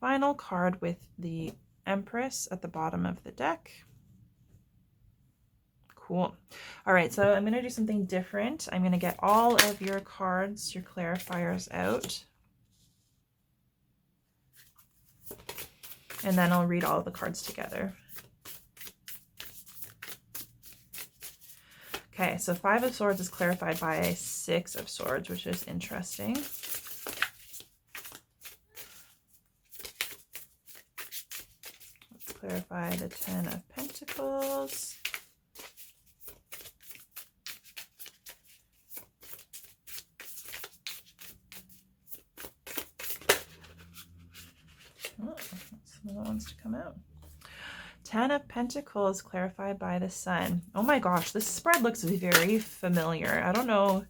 final card with the Empress at the bottom of the deck. Cool. All right, so I'm going to do something different. I'm going to get all of your cards, your clarifiers out. And then I'll read all of the cards together. Okay, so Five of Swords is clarified by Six of Swords, which is interesting. Let's clarify the Ten of Pentacles. Oh, some of the ones to come out. Ten of Pentacles clarified by the Sun. Oh my gosh, this spread looks very familiar. I don't know.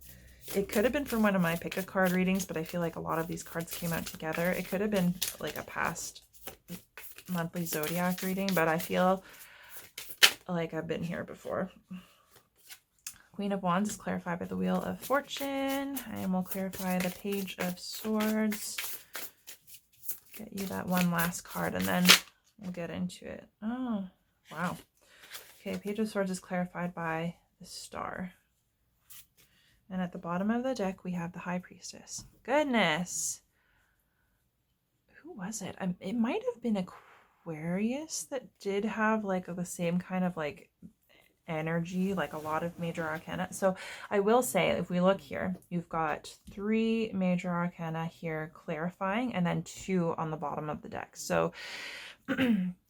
It could have been from one of my pick a card readings, but I feel like a lot of these cards came out together. It could have been like a past monthly zodiac reading, but I feel like I've been here before. Queen of Wands is clarified by the Wheel of Fortune. And we'll clarify the Page of Swords. Get you that one last card and then we'll get into it. Oh, wow. Okay, Page of Swords is clarified by the Star. And at the bottom of the deck, we have the High Priestess. Goodness. Who was it? It might have been Aquarius that did have like the same kind of like energy, like a lot of major arcana. So I will say, if we look here, you've got 3 major arcana here clarifying and then 2 on the bottom of the deck. So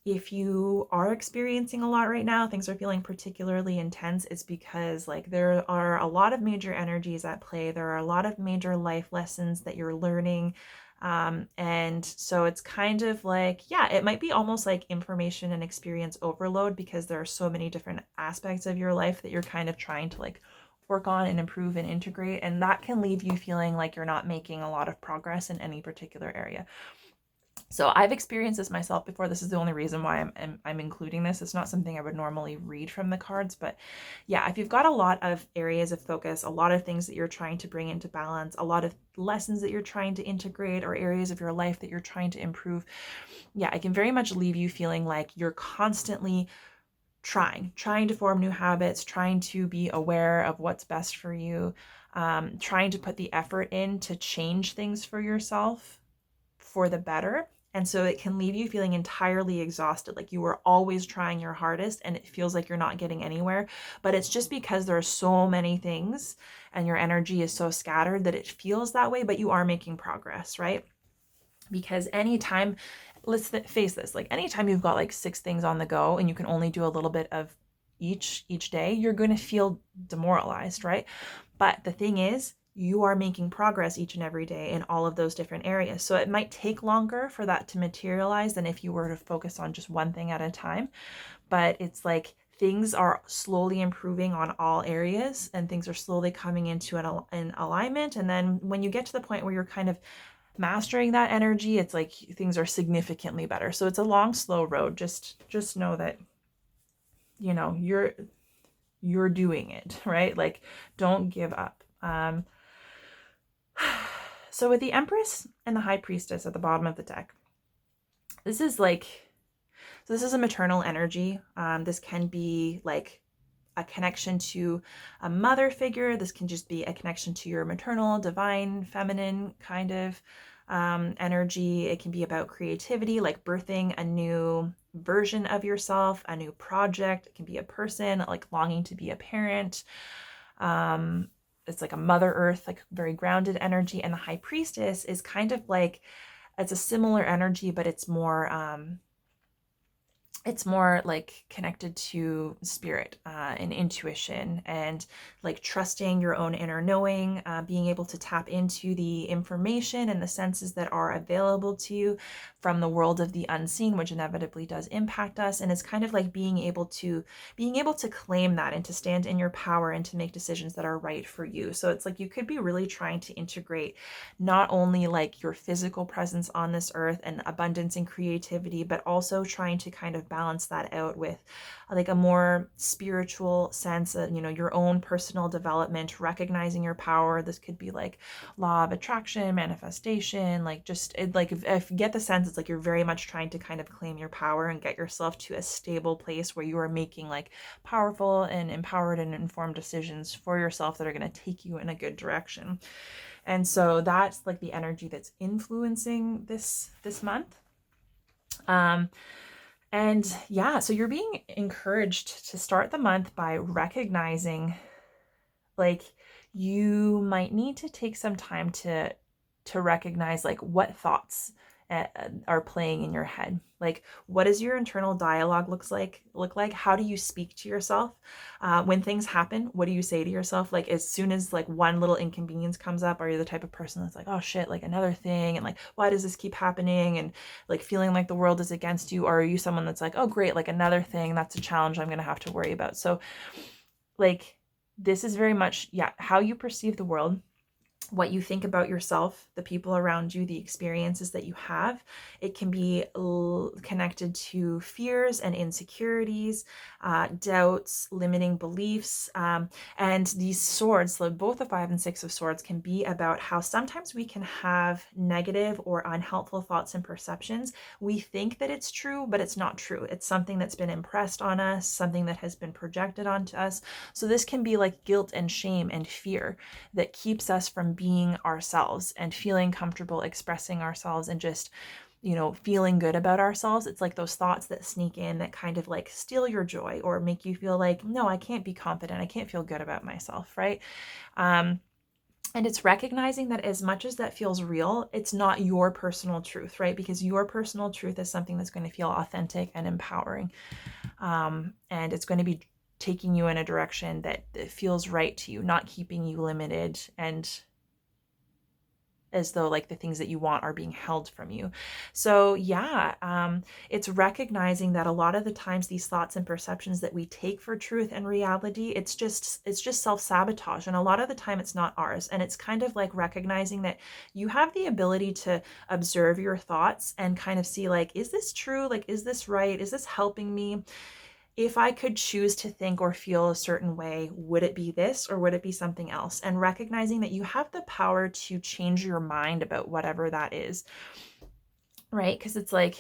if you are experiencing a lot right now, things are feeling particularly intense, it's because like there are a lot of major energies at play. There are a lot of major life lessons that you're learning. And so it's kind of like, yeah, it might be almost like information and experience overload because there are so many different aspects of your life that you're kind of trying to like work on and improve and integrate. And that can leave you feeling like you're not making a lot of progress in any particular area. So I've experienced this myself before. This is the only reason why I'm including this. It's not something I would normally read from the cards, but yeah, if you've got a lot of areas of focus, a lot of things that you're trying to bring into balance, a lot of lessons that you're trying to integrate or areas of your life that you're trying to improve, yeah, I can very much leave you feeling like you're constantly trying to form new habits, trying to be aware of what's best for you, trying to put the effort in to change things for yourself for the better. And so it can leave you feeling entirely exhausted, like you were always trying your hardest and it feels like you're not getting anywhere. But it's just because there are so many things and your energy is so scattered that it feels that way, but you are making progress, right? Because anytime, let's face this, like anytime you've got like 6 things on the go and you can only do a little bit of each day, you're going to feel demoralized, right? But the thing is, you are making progress each and every day in all of those different areas. So it might take longer for that to materialize than if you were to focus on just one thing at a time. But it's like things are slowly improving on all areas and things are slowly coming into an alignment. And then when you get to the point where you're kind of mastering that energy, it's like things are significantly better. So it's a long, slow road. Just know that, you know, you're doing it, right? Like, don't give up. So with the Empress and the High Priestess at the bottom of the deck, this is like, so this is a maternal energy. This can be like a connection to a mother figure. This can just be a connection to your maternal, divine, feminine kind of energy. It can be about creativity, like birthing a new version of yourself, a new project. It can be a person, like longing to be a parent. It's like a Mother Earth, like very grounded energy. And the High Priestess is kind of like, it's a similar energy, but it's more like connected to spirit and intuition, and like trusting your own inner knowing, being able to tap into the information and the senses that are available to you from the world of the unseen, which inevitably does impact us. And it's kind of like being able to claim that and to stand in your power and to make decisions that are right for you. So it's like you could be really trying to integrate not only like your physical presence on this earth and abundance and creativity, but also trying to kind of balance that out with like a more spiritual sense of, you know, your own personal development, recognizing your power. This could be like law of attraction, manifestation, like just like if you get the sense, it's like you're very much trying to kind of claim your power and get yourself to a stable place where you are making like powerful and empowered and informed decisions for yourself that are going to take you in a good direction. And so that's like the energy that's influencing this month. And yeah, so you're being encouraged to start the month by recognizing like you might need to take some time to recognize like what thoughts are playing in your head. Like, what does your internal dialogue look like? How do you speak to yourself? When things happen, what do you say to yourself? Like, as soon as like one little inconvenience comes up, are you the type of person that's like, oh shit, like another thing, and like, why does this keep happening? And like feeling like the world is against you? Or are you someone that's like, oh great, like another thing, that's a challenge I'm gonna have to worry about? So like, this is very much, yeah, how you perceive the world, what you think about yourself, the people around you, the experiences that you have. It can be connected to fears and insecurities, doubts, limiting beliefs. And these swords, so both the 5 and 6 of swords, can be about how sometimes we can have negative or unhelpful thoughts and perceptions. We think that it's true, but it's not true. It's something that's been impressed on us, something that has been projected onto us. So this can be like guilt and shame and fear that keeps us from being ourselves and feeling comfortable expressing ourselves and just, you know, feeling good about ourselves. It's like those thoughts that sneak in that kind of like steal your joy or make you feel like, no, I can't be confident. I can't feel good about myself, right? And it's recognizing that as much as that feels real, it's not your personal truth, right? Because your personal truth is something that's going to feel authentic and empowering. And it's going to be taking you in a direction that feels right to you, not keeping you limited and as though like the things that you want are being held from you. So yeah, it's recognizing that a lot of the times these thoughts and perceptions that we take for truth and reality, it's just self-sabotage. And a lot of the time it's not ours. And it's kind of like recognizing that you have the ability to observe your thoughts and kind of see like, is this true? Like, is this right? Is this helping me? If I could choose to think or feel a certain way, would it be this or would it be something else? And recognizing that you have the power to change your mind about whatever that is, right? Because it's like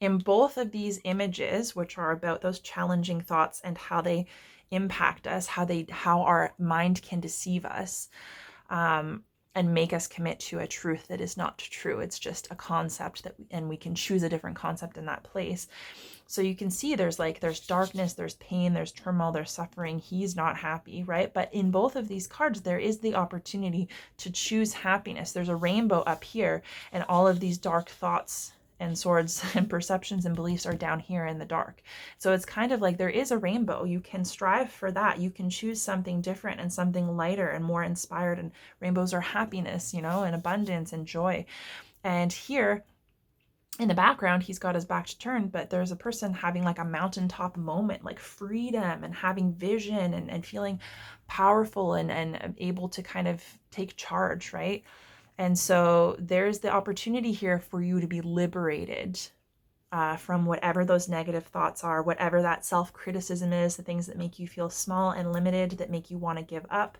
in both of these images, which are about those challenging thoughts and how they impact us, how our mind can deceive us, and make us commit to a truth that is not true. It's just a concept and we can choose a different concept in that place. So you can see there's darkness, there's pain, there's turmoil, there's suffering. He's not happy, right? But in both of these cards, there is the opportunity to choose happiness. There's a rainbow up here, and all of these dark thoughts and swords and perceptions and beliefs are down here in the dark. So it's kind of like there is a rainbow. You can strive for that. You can choose something different and something lighter and more inspired. And rainbows are happiness, you know, and abundance and joy. And here, in the background, he's got his back to turn, but there's a person having like a mountaintop moment, like freedom and having vision and feeling powerful and able to kind of take charge, right? And so there's the opportunity here for you to be liberated from whatever those negative thoughts are, whatever that self-criticism is, the things that make you feel small and limited, that make you want to give up,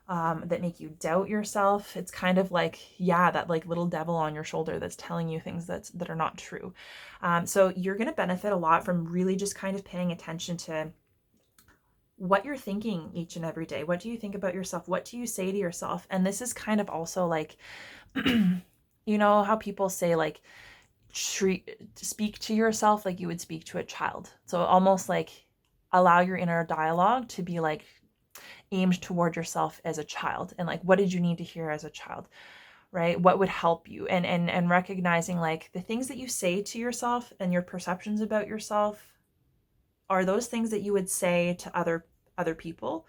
that make you doubt yourself. It's kind of like, yeah, that like little devil on your shoulder that's telling you things that are not true. So you're going to benefit a lot from really just kind of paying attention to what you're thinking each and every day. What do you think about yourself? What do you say to yourself? And this is kind of also like, you know how people say like, speak to yourself like you would speak to a child. So almost like allow your inner dialogue to be like aimed toward yourself as a child, and like, what did you need to hear as a child, right? What would help you? And recognizing like the things that you say to yourself and your perceptions about yourself are those things that you would say to other people.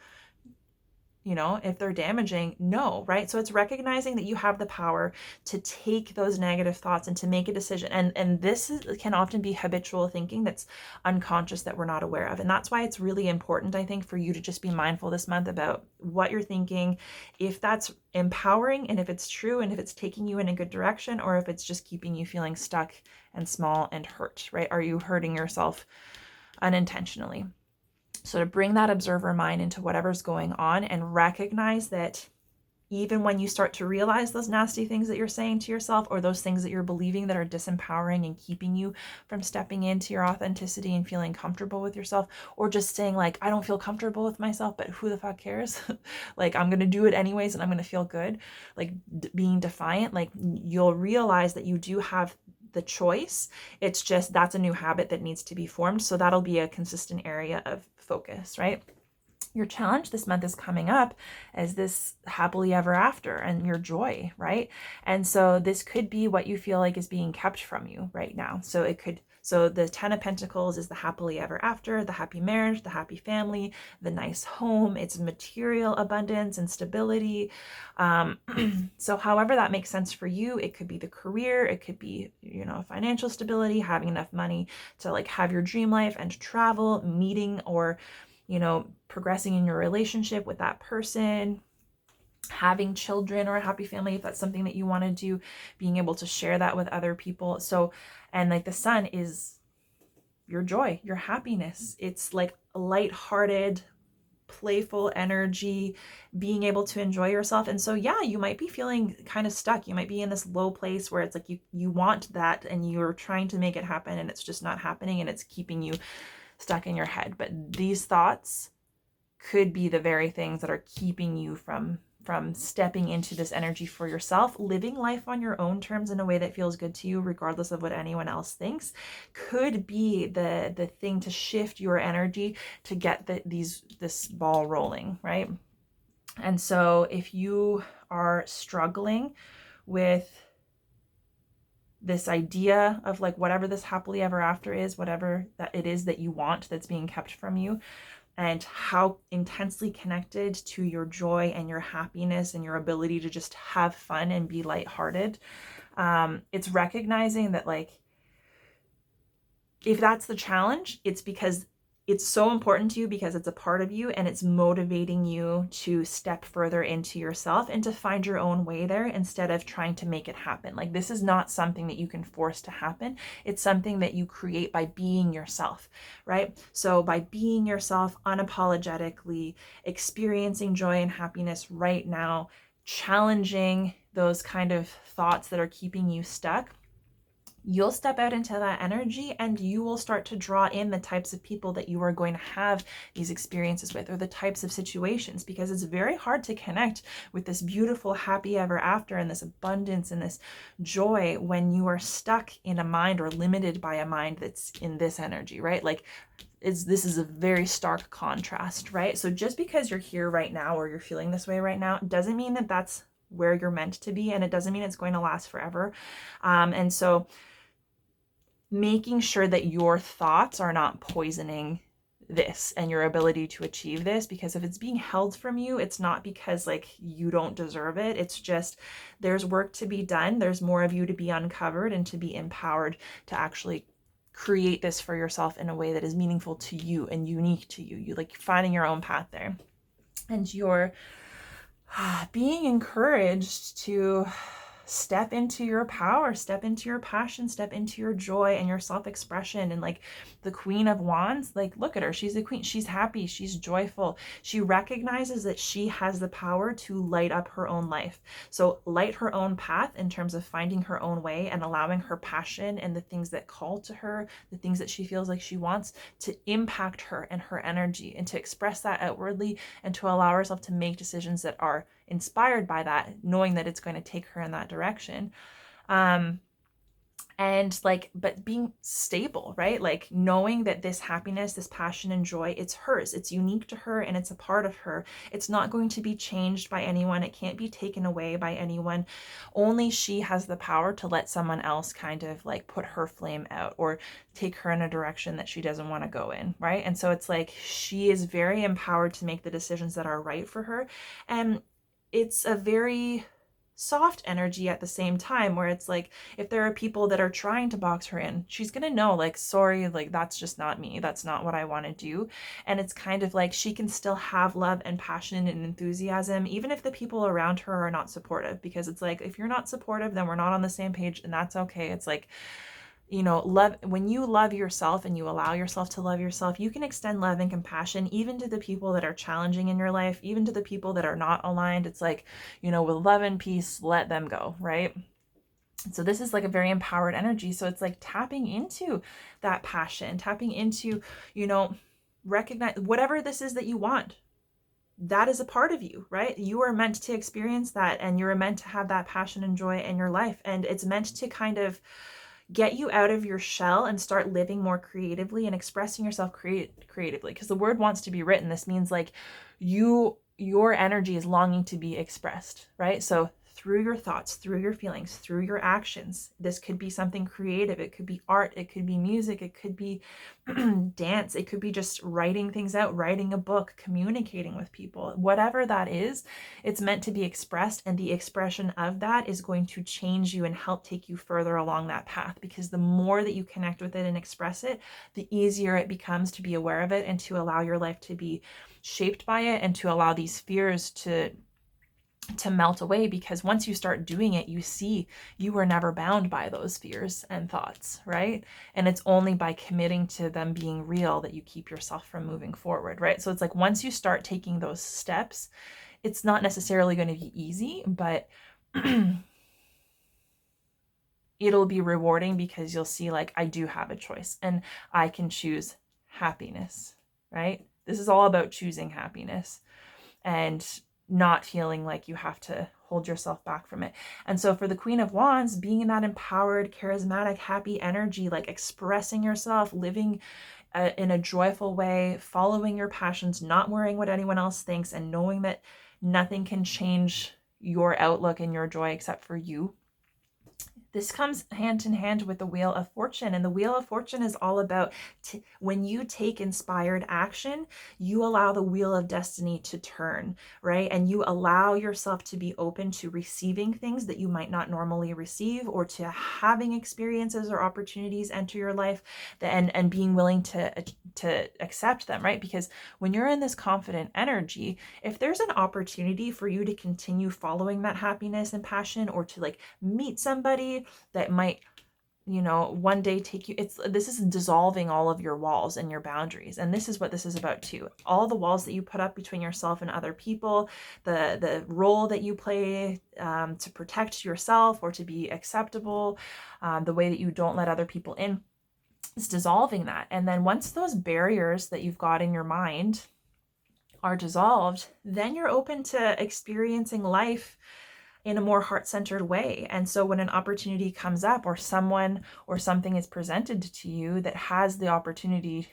You know, if they're damaging, no, right? So it's recognizing that you have the power to take those negative thoughts and to make a decision. And this can often be habitual thinking that's unconscious, that we're not aware of. And that's why it's really important, I think, for you to just be mindful this month about what you're thinking, if that's empowering and if it's true and if it's taking you in a good direction, or if it's just keeping you feeling stuck and small and hurt, right? Are you hurting yourself unintentionally? So to bring that observer mind into whatever's going on and recognize that even when you start to realize those nasty things that you're saying to yourself, or those things that you're believing that are disempowering and keeping you from stepping into your authenticity and feeling comfortable with yourself, or just saying like, I don't feel comfortable with myself, but who the fuck cares? Like, I'm going to do it anyways and I'm going to feel good. Like being defiant, like you'll realize that you do have the choice. It's just, that's a new habit that needs to be formed. So that'll be a consistent area of focus, right? Your challenge this month is coming up as this happily ever after and your joy, right? And so this could be what you feel like is being kept from you right now. So the 10 of Pentacles is the happily ever after, the happy marriage, the happy family, the nice home. It's material abundance and stability. So however that makes sense for you, it could be the career, it could be, you know, financial stability, having enough money to like have your dream life and travel, meeting or, you know, progressing in your relationship with that person, having children or a happy family, if that's something that you want to do, being able to share that with other people. So, and like the sun is your joy, your happiness. It's like lighthearted, playful energy, being able to enjoy yourself. And so, yeah, you might be feeling kind of stuck. You might be in this low place where it's like you want that and you're trying to make it happen and it's just not happening and it's keeping you stuck in your head. But these thoughts could be the very things that are keeping you from stepping into this energy for yourself. Living life on your own terms in a way that feels good to you, regardless of what anyone else thinks, could be the thing to shift your energy to get this ball rolling, right? And so if you are struggling with this idea of like whatever this happily ever after is, whatever that it is that you want that's being kept from you, and how intensely connected to your joy and your happiness and your ability to just have fun and be lighthearted, it's recognizing that like, if that's the challenge, it's because it's so important to you, because it's a part of you and it's motivating you to step further into yourself and to find your own way there instead of trying to make it happen. Like, this is not something that you can force to happen. It's something that you create by being yourself, right? So by being yourself unapologetically, experiencing joy and happiness right now, challenging those kind of thoughts that are keeping you stuck, you'll step out into that energy and you will start to draw in the types of people that you are going to have these experiences with, or the types of situations, because it's very hard to connect with this beautiful happy ever after and this abundance and this joy when you are stuck in a mind or limited by a mind that's in this energy, right? Like, this is a very stark contrast, right? So just because you're here right now or you're feeling this way right now doesn't mean that that's where you're meant to be, and it doesn't mean it's going to last forever. And so making sure that your thoughts are not poisoning this and your ability to achieve this, because if it's being held from you, it's not because like you don't deserve it. It's just there's work to be done. There's more of you to be uncovered and to be empowered to actually create this for yourself in a way that is meaningful to you and unique to you. You like finding your own path there. And your being encouraged to step into your power, step into your passion, step into your joy and your self-expression. And like the Queen of Wands, like look at her, she's a queen, she's happy, she's joyful. She recognizes that she has the power to light up her own life. So light her own path in terms of finding her own way and allowing her passion and the things that call to her, the things that she feels like she wants, to impact her and her energy, and to express that outwardly, and to allow herself to make decisions that are inspired by that, knowing that it's going to take her in that direction. And like, but being stable, right? Like knowing that this happiness, this passion and joy, it's hers, it's unique to her, and it's a part of her. It's not going to be changed by anyone. It can't be taken away by anyone. Only she has the power to let someone else kind of like put her flame out or take her in a direction that she doesn't want to go in, right? And so it's like she is very empowered to make the decisions that are right for her. And it's a very soft energy at the same time, where it's like, if there are people that are trying to box her in, she's gonna know, like, sorry, like that's just not me, that's not what I want to do. And it's kind of like she can still have love and passion and enthusiasm even if the people around her are not supportive, because it's like, if you're not supportive, then we're not on the same page, and that's okay. It's like, you know, love, when you love yourself and you allow yourself to love yourself, you can extend love and compassion even to the people that are challenging in your life, even to the people that are not aligned. It's like, you know, with love and peace, let them go, right? So this is like a very empowered energy. So it's like tapping into that passion, tapping into, you know, recognize whatever this is that you want. That is a part of you, right? You are meant to experience that, and you're meant to have that passion and joy in your life. And it's meant to kind of get you out of your shell and start living more creatively and expressing yourself creatively, because the word wants to be written. This means like your energy is longing to be expressed, right? So through your thoughts, through your feelings, through your actions. This could be something creative. It could be art. It could be music. It could be dance. It could be just writing things out, writing a book, communicating with people. Whatever that is, it's meant to be expressed, and the expression of that is going to change you and help take you further along that path, because the more that you connect with it and express it, the easier it becomes to be aware of it and to allow your life to be shaped by it, and to allow these fears to melt away. Because once you start doing it, you see you were never bound by those fears and thoughts, right? And it's only by committing to them being real that you keep yourself from moving forward, right? So it's like, once you start taking those steps, it's not necessarily going to be easy, but it'll be rewarding, because you'll see like, I do have a choice and I can choose happiness, right? This is all about choosing happiness and not feeling like you have to hold yourself back from it. And so for the Queen of Wands, being in that empowered, charismatic, happy energy, like expressing yourself, living in a joyful way, following your passions, not worrying what anyone else thinks, and knowing that nothing can change your outlook and your joy except for you. This comes hand in hand with the Wheel of Fortune. And the Wheel of Fortune is all about when you take inspired action, you allow the wheel of destiny to turn, right? And you allow yourself to be open to receiving things that you might not normally receive, or to having experiences or opportunities enter your life, and being willing to accept them, right? Because when you're in this confident energy, if there's an opportunity for you to continue following that happiness and passion, or to like meet somebody that might, you know, one day take you, this is dissolving all of your walls and your boundaries. And this is what this is about too. All the walls that you put up between yourself and other people, the role that you play to protect yourself or to be acceptable, the way that you don't let other people in, is dissolving that. And then once those barriers that you've got in your mind are dissolved, then you're open to experiencing life in a more heart-centered way. And so when an opportunity comes up, or someone or something is presented to you that has the opportunity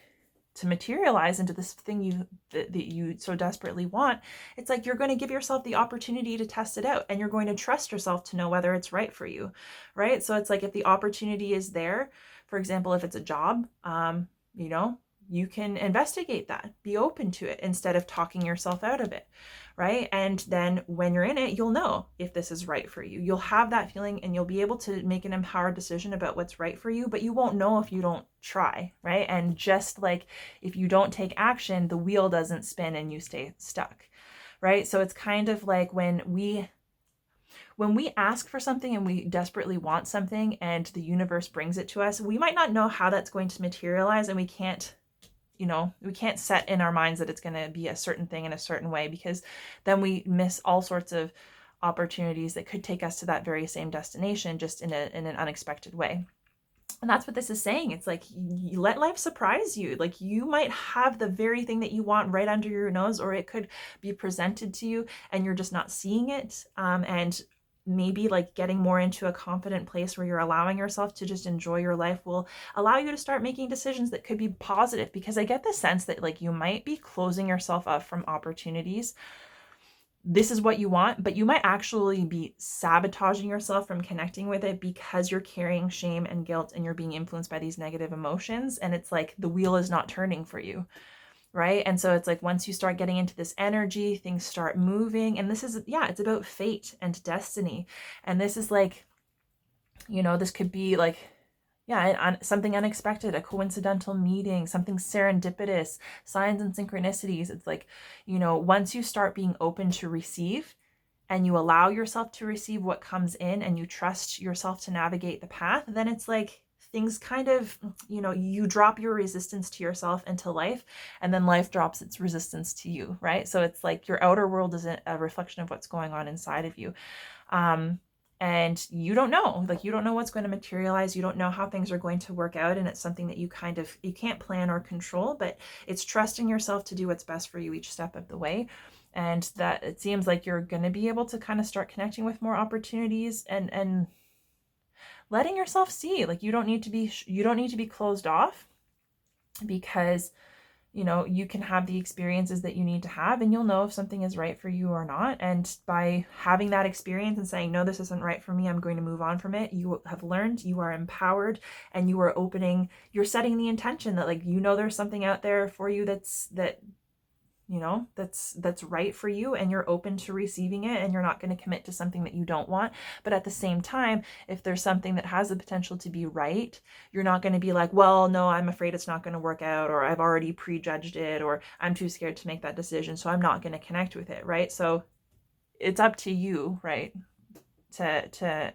to materialize into this thing that you so desperately want, it's like you're going to give yourself the opportunity to test it out, and you're going to trust yourself to know whether it's right for you, right? So it's like, if the opportunity is there, for example, if it's a job, you know, you can investigate that, be open to it, instead of talking yourself out of it, right? And then when you're in it, you'll know if this is right for you. You'll have that feeling, and you'll be able to make an empowered decision about what's right for you, but you won't know if you don't try, right? And just like if you don't take action, the wheel doesn't spin and you stay stuck, right? So it's kind of like when we ask for something and we desperately want something and the universe brings it to us, we might not know how that's going to materialize, and we can't, we can't set in our minds that it's going to be a certain thing in a certain way, because then we miss all sorts of opportunities that could take us to that very same destination, just in an unexpected way. And that's what this is saying. It's like, you let life surprise you. Like, you might have the very thing that you want right under your nose, or it could be presented to you and you're just not seeing it. And maybe like getting more into a confident place where you're allowing yourself to just enjoy your life will allow you to start making decisions that could be positive, because I get the sense that like you might be closing yourself up from opportunities. This is what you want, but you might actually be sabotaging yourself from connecting with it because you're carrying shame and guilt and you're being influenced by these negative emotions. And it's like the wheel is not turning for you, right? And so it's like once you start getting into this energy, things start moving. And this is, it's about fate and destiny. And this is like, this could be like, something unexpected, a coincidental meeting, something serendipitous, signs and synchronicities. It's like, once you start being open to receive and you allow yourself to receive what comes in and you trust yourself to navigate the path, then it's like things kind of, you drop your resistance to yourself into life, and then life drops its resistance to you, right? So it's like your outer world is a reflection of what's going on inside of you. And you don't know what's going to materialize. You don't know how things are going to work out. And it's something that you can't plan or control, but it's trusting yourself to do what's best for you each step of the way. And that it seems like you're going to be able to kind of start connecting with more opportunities and letting yourself see, like, you don't need to be closed off, because you can have the experiences that you need to have, and you'll know if something is right for you or not. And by having that experience and saying, no, this isn't right for me, I'm going to move on from it, you have learned, you are empowered, and you're setting the intention that, like, there's something out there for you that's right for you, and you're open to receiving it, and you're not going to commit to something that you don't want. But at the same time, if there's something that has the potential to be right, you're not going to be like, well, no, I'm afraid it's not going to work out, or I've already prejudged it, or I'm too scared to make that decision, so I'm not going to connect with it, right? So it's up to you, right, to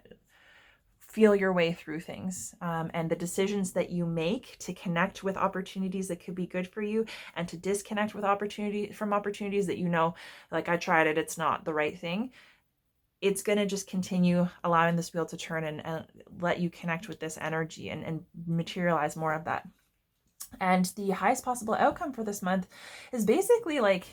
feel your way through things, and the decisions that you make to connect with opportunities that could be good for you, and to disconnect with opportunities that like, I tried it, it's not the right thing. It's going to just continue allowing this wheel to turn and let you connect with this energy and materialize more of that. And the highest possible outcome for this month is basically like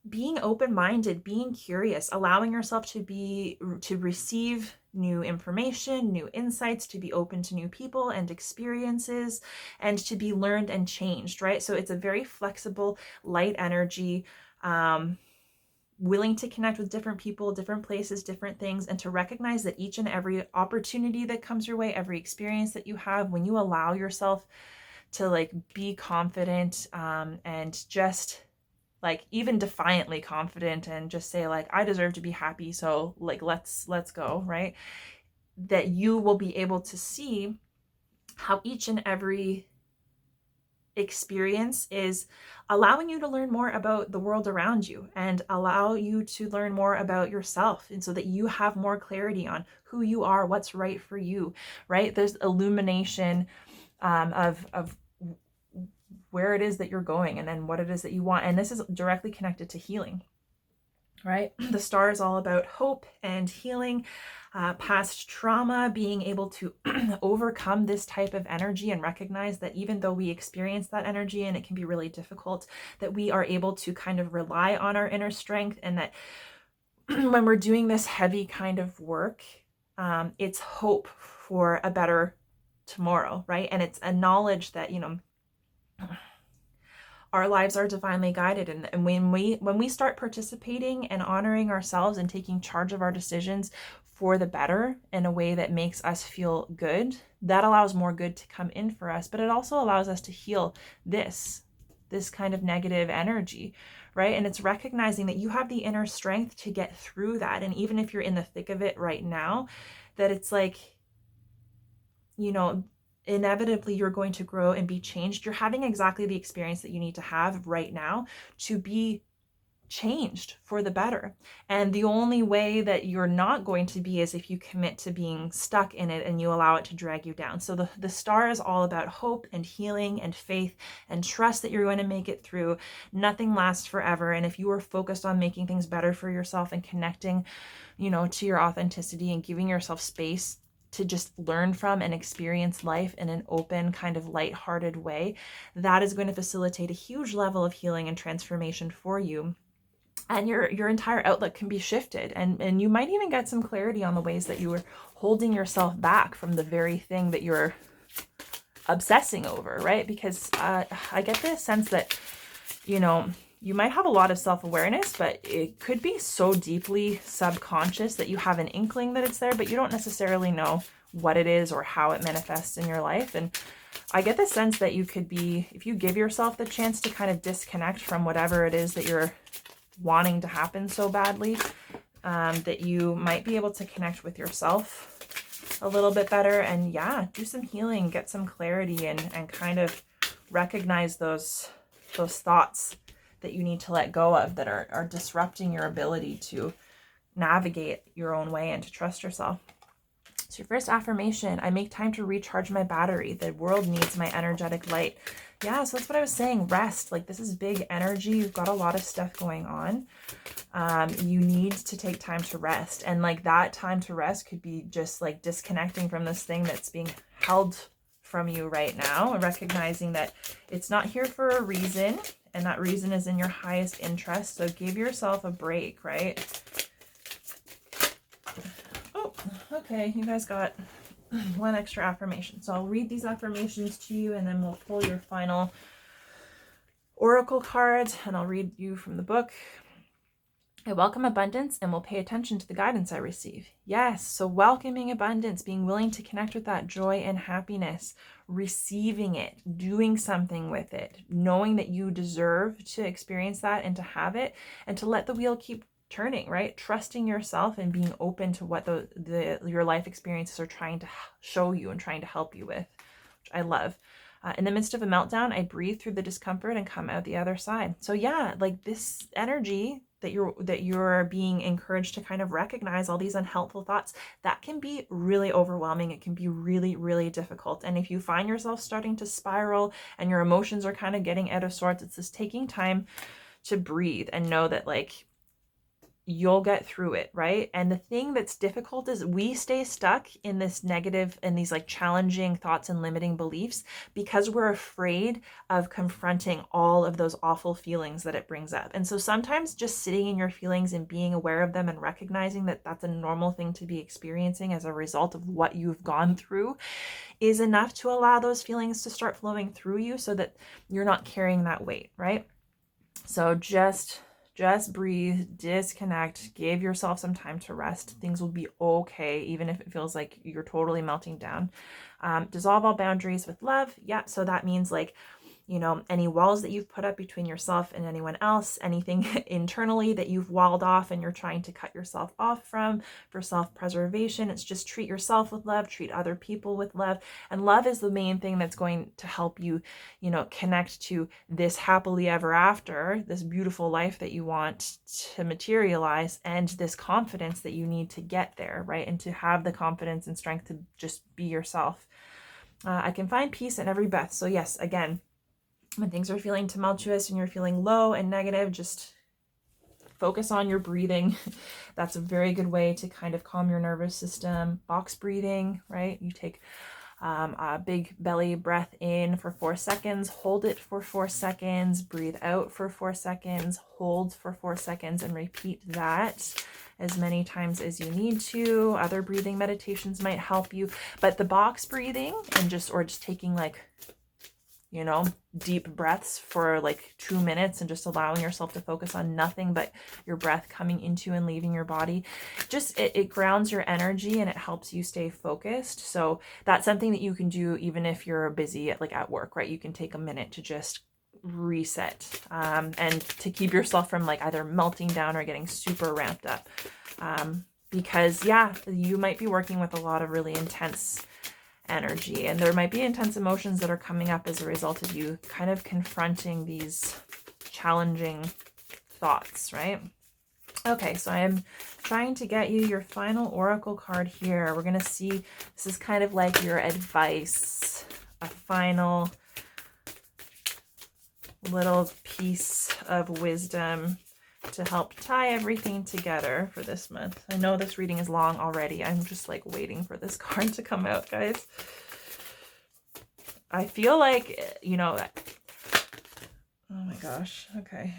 being open-minded, being curious, allowing yourself to receive new information, new insights, to be open to new people and experiences, and to be learned and changed, right? So it's a very flexible, light energy, willing to connect with different people, different places, different things, and to recognize that each and every opportunity that comes your way, every experience that you have, when you allow yourself to like be confident, and just like even defiantly confident, and just say like, I deserve to be happy, so like let's go, right? That you will be able to see how each and every experience is allowing you to learn more about the world around you, and allow you to learn more about yourself, and so that you have more clarity on who you are, what's right for you, right? There's illumination of where it is that you're going, and then what it is that you want. And this is directly connected to healing, right? The star is all about hope and healing, past trauma, being able to overcome this type of energy, and recognize that even though we experience that energy and it can be really difficult, that we are able to kind of rely on our inner strength, and that when we're doing this heavy kind of work, it's hope for a better tomorrow, right? And it's a knowledge that, our lives are divinely guided. And when we start participating and honoring ourselves and taking charge of our decisions for the better in a way that makes us feel good, that allows more good to come in for us. But it also allows us to heal this kind of negative energy, right? And it's recognizing that you have the inner strength to get through that. And even if you're in the thick of it right now, that it's like, inevitably you're going to grow and be changed. You're having exactly the experience that you need to have right now to be changed for the better. And the only way that you're not going to be is if you commit to being stuck in it and you allow it to drag you down. So the star is all about hope and healing and faith and trust that you're going to make it through. Nothing lasts forever. And if you are focused on making things better for yourself and connecting, to your authenticity and giving yourself space to just learn from and experience life in an open, kind of lighthearted way, that is going to facilitate a huge level of healing and transformation for you. And your entire outlook can be shifted, and you might even get some clarity on the ways that you were holding yourself back from the very thing that you're obsessing over, right? Because I get the sense that, you might have a lot of self-awareness, but it could be so deeply subconscious that you have an inkling that it's there, but you don't necessarily know what it is or how it manifests in your life. And I get the sense that you could be, if you give yourself the chance to kind of disconnect from whatever it is that you're wanting to happen so badly, that you might be able to connect with yourself a little bit better and do some healing, get some clarity, and kind of recognize those thoughts that you need to let go of that are disrupting your ability to navigate your own way and to trust yourself. So your first affirmation, I make time to recharge my battery. The world needs my energetic light. Yeah, so that's what I was saying. Rest. Like, this is big energy. You've got a lot of stuff going on. You need to take time to rest. And like that time to rest could be just like disconnecting from this thing that's being held from you right now and recognizing that it's not here for a reason. And that reason is in your highest interest. So give yourself a break, right? Oh, okay. You guys got one extra affirmation. So I'll read these affirmations to you and then we'll pull your final oracle cards and I'll read you from the book. I welcome abundance and will pay attention to the guidance I receive. Yes, so welcoming abundance, being willing to connect with that joy and happiness, receiving it, doing something with it, knowing that you deserve to experience that and to have it, and to let the wheel keep turning, right? Trusting yourself and being open to what your life experiences are trying to show you and trying to help you with, which I love. In the midst of a meltdown, I breathe through the discomfort and come out the other side. So yeah, like this energy that you're being encouraged to kind of recognize all these unhelpful thoughts, that can be really overwhelming. It can be really, really difficult. And if you find yourself starting to spiral and your emotions are kind of getting out of sorts, it's just taking time to breathe and know that like you'll get through it, right? And the thing that's difficult is we stay stuck in this negative and these like challenging thoughts and limiting beliefs because we're afraid of confronting all of those awful feelings that it brings up. And so sometimes just sitting in your feelings and being aware of them and recognizing that that's a normal thing to be experiencing as a result of what you've gone through is enough to allow those feelings to start flowing through you so that you're not carrying that weight, right? So just breathe, disconnect, give yourself some time to rest. Things will be okay, even if it feels like you're totally melting down. Dissolve all boundaries with love. Yeah, so that means like, any walls that you've put up between yourself and anyone else, anything internally that you've walled off and you're trying to cut yourself off from for self-preservation. It's just treat yourself with love, treat other people with love. And love is the main thing that's going to help you, connect to this happily ever after, this beautiful life that you want to materialize, and this confidence that you need to get there, right? And to have the confidence and strength to just be yourself. I can find peace in every breath. So yes, again, when things are feeling tumultuous and you're feeling low and negative, just focus on your breathing. That's a very good way to kind of calm your nervous system. Box breathing, right? You take a big belly breath in for 4 seconds, hold it for 4 seconds, breathe out for 4 seconds, hold for 4 seconds, and repeat that as many times as you need to. Other breathing meditations might help you, but the box breathing and just taking like, deep breaths for like 2 minutes and just allowing yourself to focus on nothing but your breath coming into and leaving your body. Just it grounds your energy and it helps you stay focused. So that's something that you can do even if you're busy at work, right? You can take a minute to just reset and to keep yourself from like either melting down or getting super ramped up. Because you might be working with a lot of really intense energy, and there might be intense emotions that are coming up as a result of you kind of confronting these challenging thoughts, right? Okay, so I'm trying to get you your final oracle card here. We're going to see, this is kind of like your advice, a final little piece of wisdom to help tie everything together for this month. I know this reading is long already. I'm just like waiting for this card to come out, guys. I feel like, you know, oh my gosh. Okay.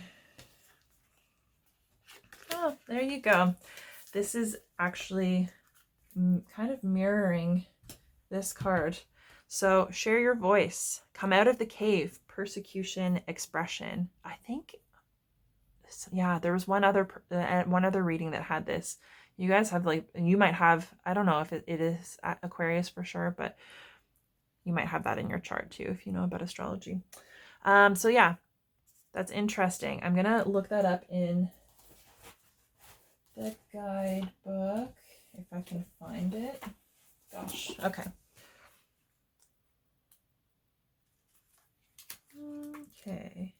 Oh, there you go. This is actually kind of mirroring this card. So share your voice, come out of the cave, persecution, expression. I think, yeah, there was one other reading that had this. You guys have like, you might have, I don't know if it is Aquarius for sure, but you might have that in your chart too, if you know about astrology. So yeah, that's interesting. I'm going to look that up in the guidebook if I can find it. Gosh, okay. Okay.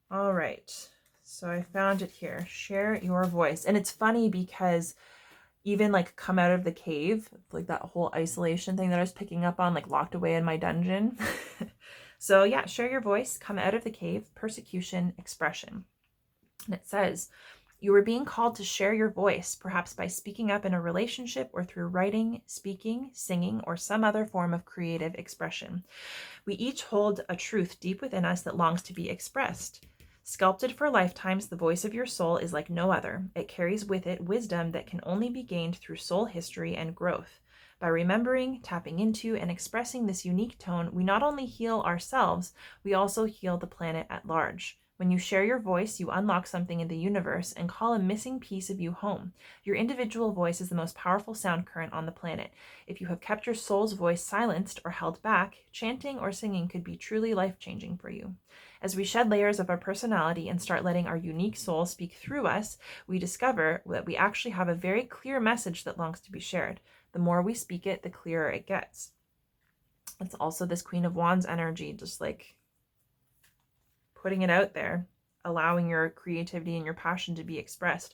All right. So I found it here. Share your voice. And it's funny because even like come out of the cave, like that whole isolation thing that I was picking up on, like locked away in my dungeon. So yeah, share your voice, come out of the cave, persecution, expression. And it says, you are being called to share your voice, perhaps by speaking up in a relationship or through writing, speaking, singing, or some other form of creative expression. We each hold a truth deep within us that longs to be expressed. Sculpted for lifetimes, the voice of your soul is like no other. It carries with it wisdom that can only be gained through soul history and growth. By remembering, tapping into, and expressing this unique tone, we not only heal ourselves, we also heal the planet at large. When you share your voice, you unlock something in the universe and call a missing piece of you home. Your individual voice is the most powerful sound current on the planet. If you have kept your soul's voice silenced or held back, chanting or singing could be truly life-changing for you. As we shed layers of our personality and start letting our unique soul speak through us, we discover that we actually have a very clear message that longs to be shared. The more we speak it, the clearer it gets. It's also this Queen of Wands energy, just like putting it out there, allowing your creativity and your passion to be expressed.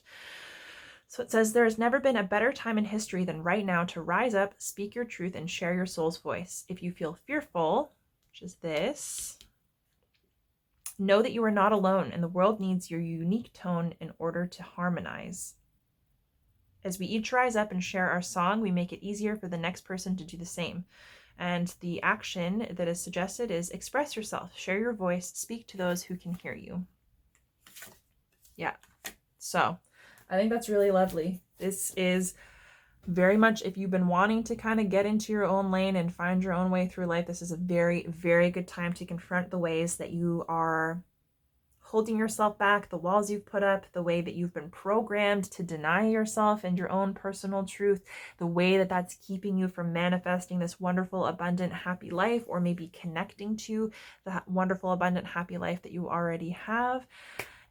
So it says, there has never been a better time in history than right now to rise up, speak your truth, and share your soul's voice. If you feel fearful, which is this, know that you are not alone, and the world needs your unique tone in order to harmonize. As we each rise up and share our song, we make it easier for the next person to do the same. And the action that is suggested is express yourself, share your voice, speak to those who can hear you. Yeah. So I think that's really lovely. This is very much, if you've been wanting to kind of get into your own lane and find your own way through life, this is a very, very good time to confront the ways that you are holding yourself back, the walls you've put up, the way that you've been programmed to deny yourself and your own personal truth, the way that that's keeping you from manifesting this wonderful, abundant, happy life, or maybe connecting to the wonderful, abundant, happy life that you already have.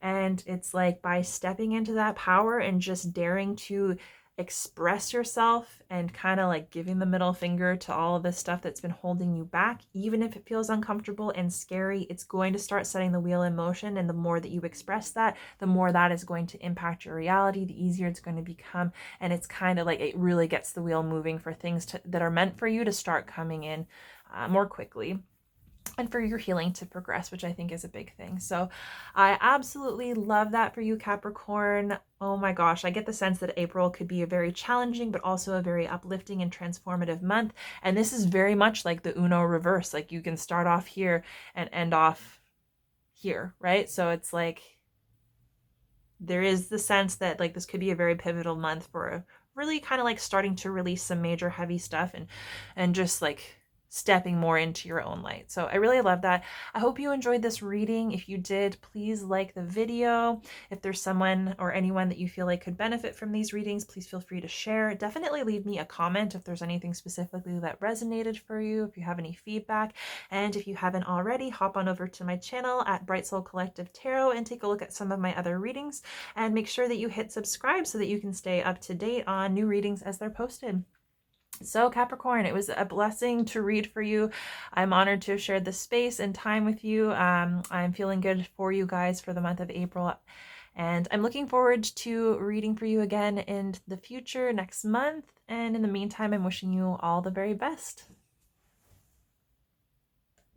And it's like by stepping into that power and just daring to express yourself and kind of like giving the middle finger to all of this stuff that's been holding you back, even if it feels uncomfortable and scary, it's going to start setting the wheel in motion. And the more that you express that, the more that is going to impact your reality, the easier it's going to become. And it's kind of like it really gets the wheel moving for things that are meant for you to start coming in more quickly, and for your healing to progress, which I think is a big thing. So I absolutely love that for you, Capricorn. Oh my gosh, I get the sense that April could be a very challenging, but also a very uplifting and transformative month. And this is very much like the Uno reverse. Like you can start off here and end off here, right? So it's like, there is the sense that like this could be a very pivotal month for really kind of like starting to release some major heavy stuff and just like stepping more into your own light. So I really love that. I hope you enjoyed this reading. If you did, please like the video. If there's someone or anyone that you feel like could benefit from these readings, please feel free to share. Definitely leave me a comment if there's anything specifically that resonated for you, if you have any feedback. And if you haven't already, hop on over to my channel at Bright Soul Collective Tarot and take a look at some of my other readings, and make sure that you hit subscribe so that you can stay up to date on new readings as they're posted. So Capricorn, it was a blessing to read for you. I'm honored to have shared this space and time with you. I'm feeling good for you guys for the month of April. And I'm looking forward to reading for you again in the future next month. And in the meantime, I'm wishing you all the very best.